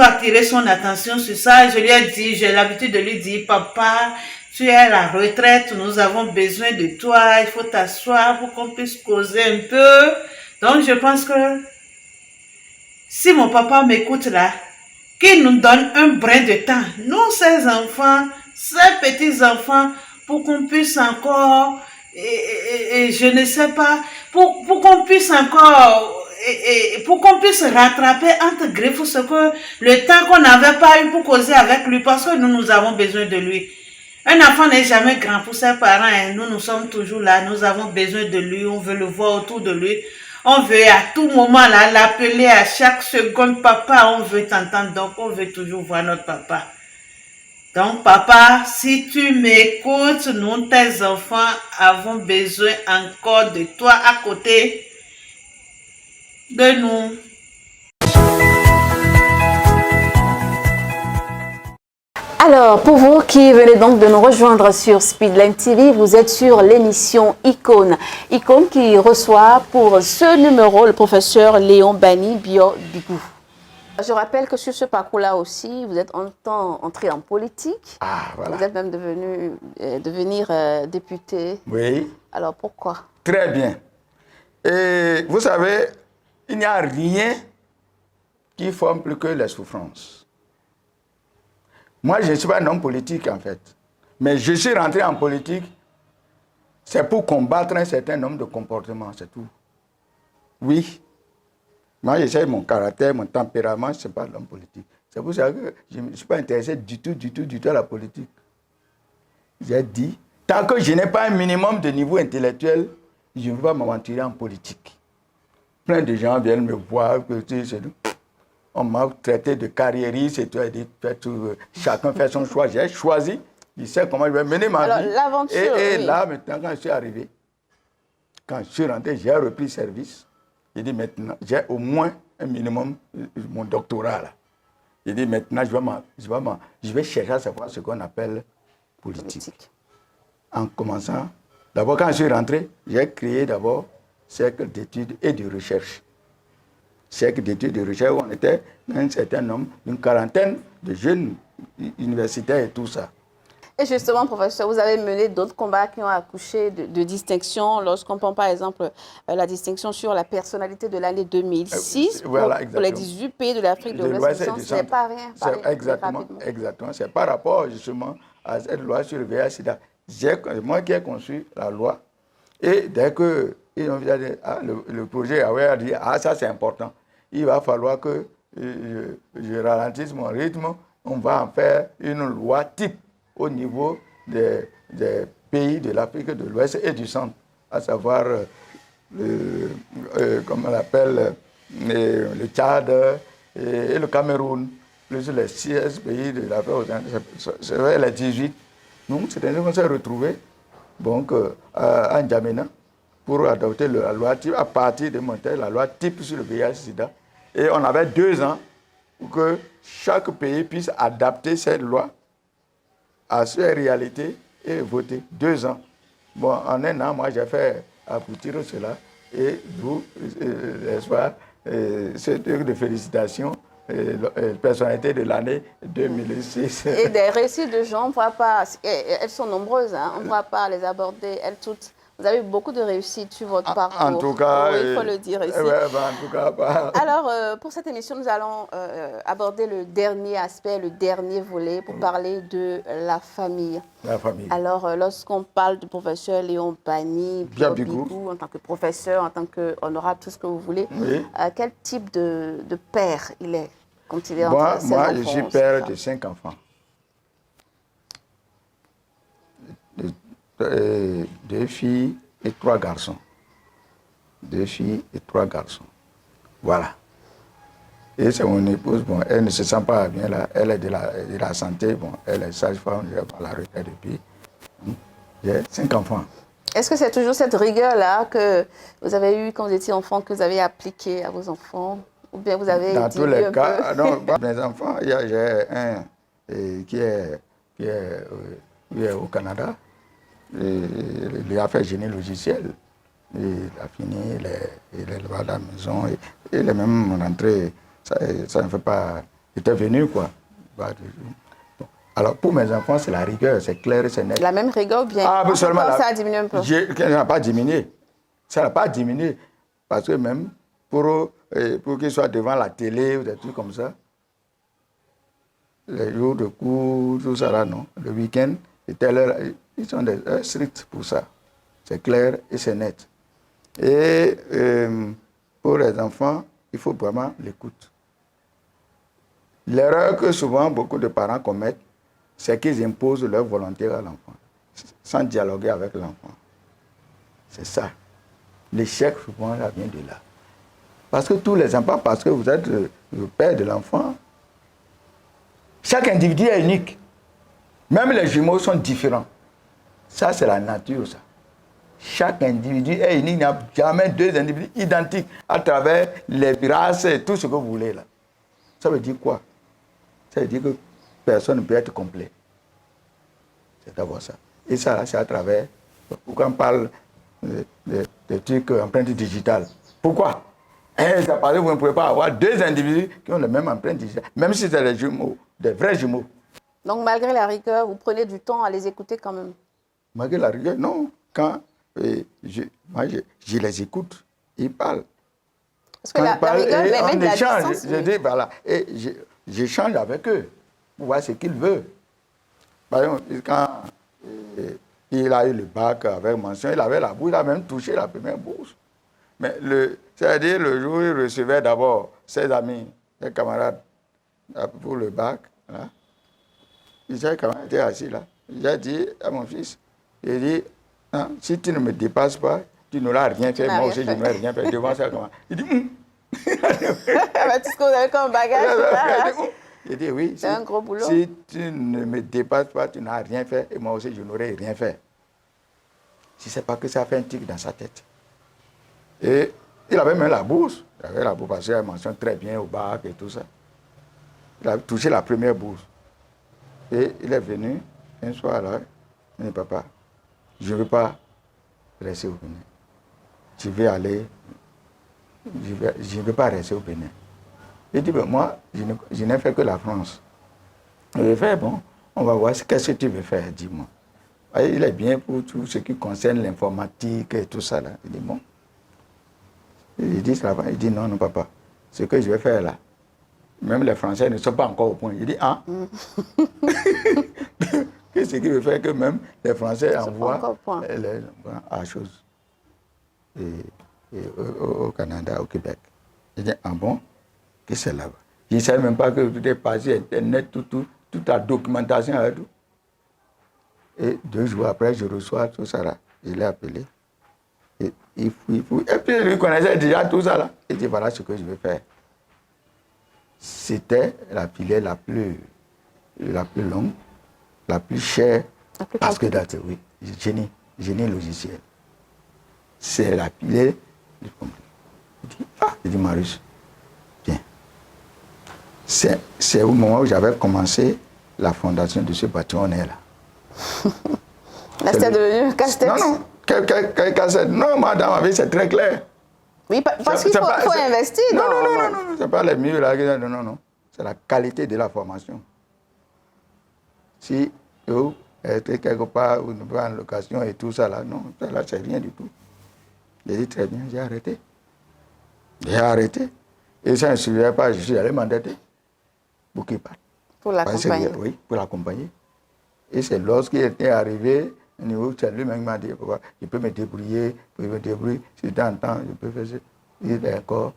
attiré son attention sur ça. Je lui ai dit, j'ai l'habitude de lui dire, papa, tu es à la retraite, nous avons besoin de toi, il faut t'asseoir pour qu'on puisse causer un peu. Donc, je pense que si mon papa m'écoute là, qu'il nous donne un brin de temps, nous, ses enfants, ses petits-enfants, pour qu'on puisse encore, je ne sais pas, pour qu'on puisse encore... pour qu'on puisse rattraper entre griffes le temps qu'on n'avait pas eu pour causer avec lui, parce que nous avons besoin de lui. Un enfant n'est jamais grand pour ses parents, hein. Nous sommes toujours là, nous avons besoin de lui, on veut le voir autour de lui, on veut à tout moment là l'appeler à chaque seconde, papa, on veut t'entendre, donc on veut toujours voir notre papa. Donc, papa, si tu m'écoutes, nous, tes enfants, avons besoin encore de toi à côté de nous. Alors, pour vous qui venez donc de nous rejoindre sur Speedline TV, vous êtes sur l'émission Icône. Icône qui reçoit pour ce numéro le professeur Léon Bani Bio-Bigou. Je rappelle que sur ce parcours-là aussi, vous êtes entré en politique. Ah, voilà. Vous êtes même devenu devenir député. Oui. Alors, pourquoi? Très bien. Et vous savez, il n'y a rien qui forme plus que les souffrances. Moi, je ne suis pas un homme politique, en fait. Mais je suis rentré en politique, c'est pour combattre un certain nombre de comportements, c'est tout. Oui. Moi, j'essaie mon caractère, mon tempérament, je ne suis pas l'homme politique. C'est pour ça que je ne suis pas intéressé du tout à la politique. J'ai dit, tant que je n'ai pas un minimum de niveau intellectuel, je ne veux pas m'aventurer en politique. Plein de gens viennent me voir, on m'a traité de carriériste, et chacun fait son choix. J'ai choisi, je sais comment je vais mener ma vie. Et oui. Là, maintenant, quand je suis arrivé, quand je suis rentré, j'ai repris service. J'ai dit maintenant, j'ai au moins un minimum, mon doctorat là. J'ai dit maintenant, je vais chercher à savoir ce qu'on appelle politique. En commençant, d'abord quand je suis rentré, j'ai créé d'abord cercle d'études et de recherche. Cercle d'études et de recherche où on était un certain nombre, une quarantaine de jeunes universitaires et tout ça. Et justement, professeur, vous avez mené d'autres combats qui ont accouché de distinctions. Lorsqu'on prend par exemple la distinction sur la personnalité de l'année 2006 voilà, pour les 18 pays de l'Afrique de l'Ouest, ce n'est pas rien. Exactement. C'est par rapport justement à cette loi sur le VIH-Sida. Moi qui ai conçu la loi, et dès que le projet avait dit, ça c'est important, il va falloir que je ralentisse mon rythme, on va en faire une loi type au niveau des pays de l'Afrique de l'Ouest et du Centre, à savoir, comment on l'appelle, le Tchad et le Cameroun, plus les 16 pays de l'Afrique, c'est les 18. Donc, c'est-à-dire qu'on s'est retrouvés donc, à N'Djamena pour adopter la loi type, à partir de monter la loi type sur le VIH-Sida. Et on avait 2 ans pour que chaque pays puisse adapter cette loi à ses réalités et voter. 2 ans. Bon, en 1 an, moi, j'ai fait aboutir cela. Et vous, l'espoir, ce truc de félicitations, personnalité de l'année 2006. Et des récits de gens, on ne voit pas, elles sont nombreuses, hein, on ne voit pas les aborder, elles toutes. Vous avez eu beaucoup de réussite sur votre parcours. En tout cas, oui, il faut le dire ici. En tout cas, alors, pour cette émission, nous allons aborder le dernier aspect, le dernier volet, pour parler de la famille. La famille. Alors, lorsqu'on parle du professeur Léon Bani Bio-Bigou, en tant que professeur, en tant qu'honorable, tout ce que vous voulez, oui. Quel type de père il est quand il est entre ses enfants? Moi, je suis père de 5 enfants. 2 filles et 3 garçons. 2 filles et 3 garçons. Voilà. Et c'est mon épouse, bon, elle ne se sent pas bien là, elle est de la santé, bon, elle est sage-femme, elle est à la retraite depuis. J'ai 5 enfants. Est-ce que c'est toujours cette rigueur-là que vous avez eue quand vous étiez enfant, que vous avez appliquée à vos enfants? Ou bien vous avez dans tous les cas, non, mes enfants, j'ai un qui est au Canada. Il a fait génie logiciel. Il a fini, il est là à la maison. Il est même rentré, ça ne fait pas. Il était venu, quoi. Bon. Alors, pour mes enfants, c'est la rigueur, c'est clair et c'est net. La même rigueur, bien. Seulement ça a diminué un peu. Ça n'a pas diminué. Ça n'a pas diminué. Parce que même pour qu'ils soient devant la télé ou des trucs comme ça, les jours de cours, tout ça là, non. Le week-end, ils sont stricts pour ça. C'est clair et c'est net. Et pour les enfants, il faut vraiment l'écoute. L'erreur que souvent beaucoup de parents commettent, c'est qu'ils imposent leur volonté à l'enfant, sans dialoguer avec l'enfant. C'est ça. L'échec, souvent, ça vient de là. Parce que tous les enfants, parce que vous êtes le père de l'enfant, chaque individu est unique. Même les jumeaux sont différents. Ça, c'est la nature, ça. Chaque individu est unique. Il n'y a jamais deux individus identiques à travers les races et tout ce que vous voulez là. Ça veut dire quoi? Ça veut dire que personne ne peut être complet. C'est d'abord ça. Et ça, c'est à travers... Pourquoi on parle de trucs empreintes digitales? Pourquoi? Ça paraît que vous ne pouvez pas avoir deux individus qui ont la même empreinte digitale, même si c'est des jumeaux, des vrais jumeaux. Donc, malgré la rigueur, vous prenez du temps à les écouter quand même? Malgré la rigueur, non. Quand je les écoute, ils parlent. Parce que la rigueur, mais même la distance. Je dis, voilà, et j'échange avec eux pour voir ce qu'ils veulent. Par exemple, quand il a eu le bac avec mention, il avait la bourse, il a même touché la première bourse. Mais c'est-à-dire le jour où il recevait d'abord ses amis, ses camarades pour le bac, là, ses camarades étaient assis là. J'ai dit à mon fils, j'ai dit, non, si tu ne me dépasses pas, tu n'auras rien fait, moi aussi je n'aurai rien fait devant ça. Il dit, tout ce que vous avez comme bagage, là. J'ai dit, oui, c'est un gros boulot. Si tu ne me dépasses pas, tu n'as rien fait, et moi aussi je n'aurai rien fait. Si ce n'est pas que ça fait un tic dans sa tête. Et il avait même la bourse. Il avait la bourse parce qu'il mentionne très bien au bac et tout ça. Il a touché la première bourse. Et il est venu un soir là. Il dit, papa, je ne veux pas rester au Bénin. Je vais aller. Je ne veux pas rester au Bénin. Il dit, ben, moi, je n'ai fait que la France. Il a fait, bon, on va voir qu'est-ce que tu veux faire, dis-moi. Il est bien pour tout ce qui concerne l'informatique et tout ça là. Il dit, bon. Il dit, ça va. Il dit, non, non, papa, ce que je vais faire là, même les Français ne sont pas encore au point. Il dit, ah, qu'est-ce qui veut faire que même les Français envoient à la chose au Canada, au Québec. Il dit, ah bon, qu'est-ce que c'est là-bas? Je ne savais même pas que tout est passé, Internet, toute la documentation et tout. Et 2 jours après, je reçois tout ça là. Je l'ai appelé. Et il fouille. Et puis, il connaissait déjà tout ça là. Il dit, voilà ce que je vais faire. C'était la filière la plus longue, la plus chère, parce que oui, génie logiciel. C'est la filière. Il dit, Marius, viens. C'est au moment où j'avais commencé la fondation de ce bâtiment là. Là, c'était devenu casse-tête. Non, quel casse-tête? Non, madame, ma vie, c'est très clair. Oui, parce qu'il faut investir. Non, c'est pas les mieux là. Non. C'est la qualité de la formation. Si vous êtes quelque part, vous ne pouvez pas en location et tout ça là, non, ça là, c'est rien du tout. J'ai dit très bien, j'ai arrêté. Et ça ne suffisait pas, je suis allé m'endetter pour qu'il parte. Pour l'accompagner. Oui, pour l'accompagner. Et c'est lorsqu'il était arrivé, c'est lui-même qui m'a dit, je peux me débrouiller, si de temps en temps, je peux faire ça. Il dit, d'accord,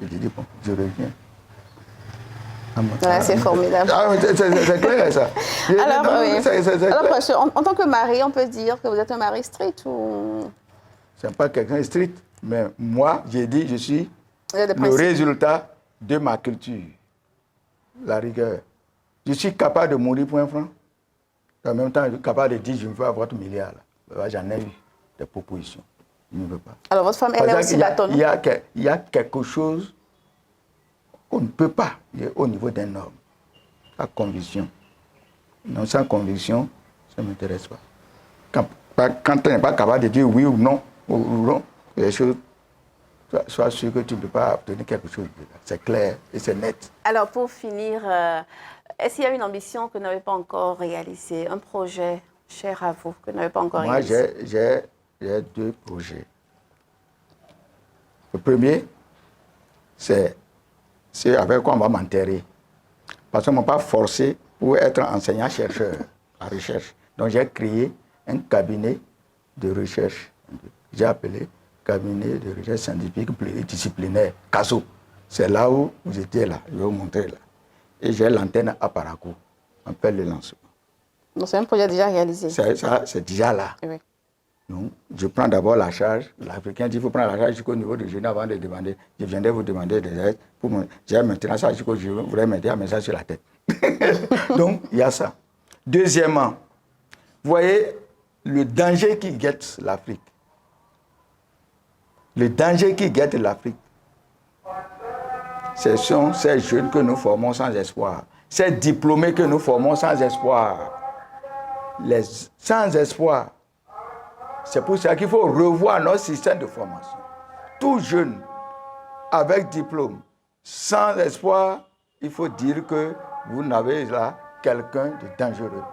j'ai dit, bon, je reviens. Voilà, c'est formidable. C'est clair, ça. Alors, oui. Alors, professeur, en tant que mari, on peut dire que vous êtes un mari strict ou... Ce n'est pas quelqu'un de strict, mais moi, j'ai dit, je suis le résultat de ma culture, la rigueur. Je suis capable de mourir pour un franc. En même temps, je suis capable de dire, je me veux avoir 1 milliard. J'en ai eu des propositions. Je ne veux pas. Alors, votre femme, elle est aussi bâtonne. Il y a quelque chose qu'on ne peut pas au niveau d'un homme. La conviction. Non, sans conviction, ça ne m'intéresse pas. Quand on n'est pas capable de dire oui ou non, les choses, sois sûr que tu ne peux pas obtenir quelque chose. C'est clair et c'est net. Alors, pour finir, est-ce qu'il y a une ambition que vous n'avez pas encore réalisée, un projet cher à vous que vous n'avez pas encore réalisé? Moi, j'ai 2 projets. Le premier, c'est avec quoi on va m'enterrer. Parce qu'on ne m'a pas forcé pour être enseignant-chercheur à recherche. Donc, j'ai créé un cabinet de recherche. J'ai appelé cabinet de recherche scientifique pluridisciplinaire, CASO. C'est là où vous étiez là, je vais vous montrer là. Et j'ai l'antenne à Parakou, on appelle le lancement. Donc c'est un projet déjà réalisé. C'est déjà là. Oui. Donc, je prends d'abord la charge. L'Africain dit qu'il faut prendre la charge jusqu'au niveau de génie avant de demander. Je viendrai vous demander des aides. J'ai maintenant ça jusqu'au je voudrais m'aider à mettre ça sur la tête. Donc, il y a ça. Deuxièmement, vous voyez le danger qui guette l'Afrique. Le danger qui guette l'Afrique, ce sont ces jeunes que nous formons sans espoir, ces diplômés que nous formons sans espoir. Sans espoir. C'est pour ça qu'il faut revoir notre système de formation. Tout jeune avec diplôme, sans espoir, il faut dire que vous n'avez là quelqu'un de dangereux.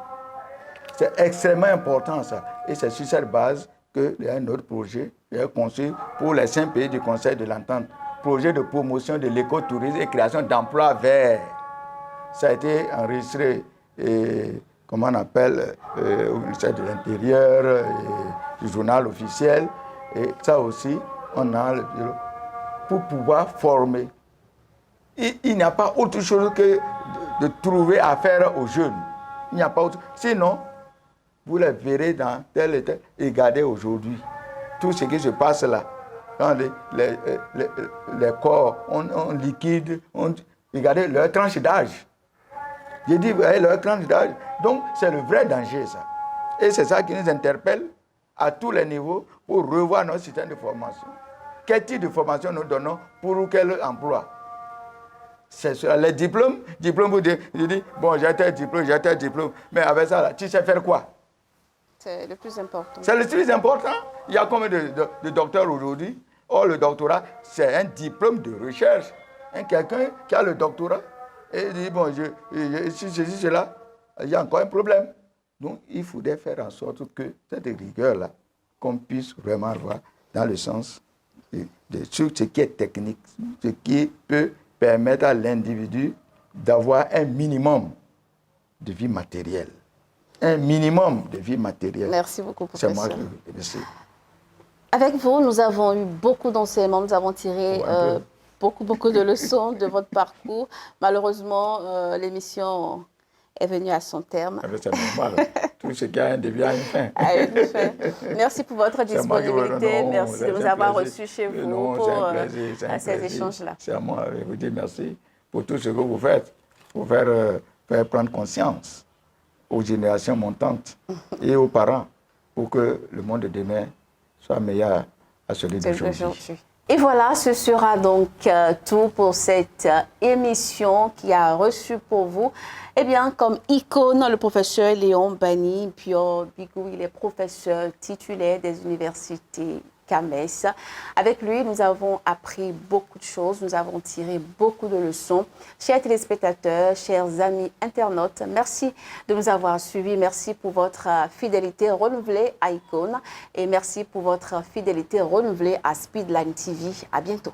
C'est extrêmement important ça. Et c'est sur cette base qu'il y a un autre projet qui est conçu pour les 5 pays du Conseil de l'Entente. Projet de promotion de l'écotourisme et création d'emplois verts. Ça a été enregistré, comment on appelle, au ministère de l'Intérieur, du journal officiel. Et ça aussi, on a le bureau pour pouvoir former. Il n'y a pas autre chose que de trouver à faire aux jeunes. Il n'y a pas autre. Sinon, vous les verrez dans tel et tel. Regardez aujourd'hui tout ce qui se passe là. Quand les corps, on liquide, regardez leur tranche d'âge. J'ai dit, leur tranche d'âge. Donc, c'est le vrai danger, ça. Et c'est ça qui nous interpelle à tous les niveaux pour revoir notre système de formation. Quel type de formation nous donnons pour quel emploi? C'est sur les diplômes. Diplôme, vous dites, bon, j'ai tel diplôme, mais avec ça, là, tu sais faire quoi? C'est le plus important. C'est le plus important. Il y a combien de docteurs aujourd'hui? Or, le doctorat, c'est un diplôme de recherche. Quelqu'un qui a le doctorat et il dit, bon, cela, il y a encore un problème. Donc, il faudrait faire en sorte que cette rigueur-là, qu'on puisse vraiment voir dans le sens de ce qui est technique, ce qui peut permettre à l'individu d'avoir un minimum de vie matérielle. Un minimum de vie matérielle. Merci beaucoup, professeur. C'est moi qui vous remercie. Avec vous, nous avons eu beaucoup d'enseignements, nous avons tiré beaucoup de leçons de votre parcours. Malheureusement, l'émission est venue à son terme. C'est normal. Tout ce qui a un début a une fin. Merci pour votre disponibilité. Merci de nous avoir reçus chez vous pour ces échanges-là. C'est à moi de vous dire merci pour tout ce que vous faites, pour faire prendre conscience aux générations montantes et aux parents pour que le monde de demain soit meilleur à celui d'aujourd'hui. Et voilà, ce sera donc tout pour cette émission qui a reçu pour vous, eh bien, comme icône, le professeur Léon Bani Pio Bigou. Il est professeur titulaire des universités Cames. Avec lui, nous avons appris beaucoup de choses, nous avons tiré beaucoup de leçons. Chers téléspectateurs, chers amis internautes, merci de nous avoir suivis. Merci pour votre fidélité renouvelée à Icône et merci pour votre fidélité renouvelée à Speedline TV. À bientôt.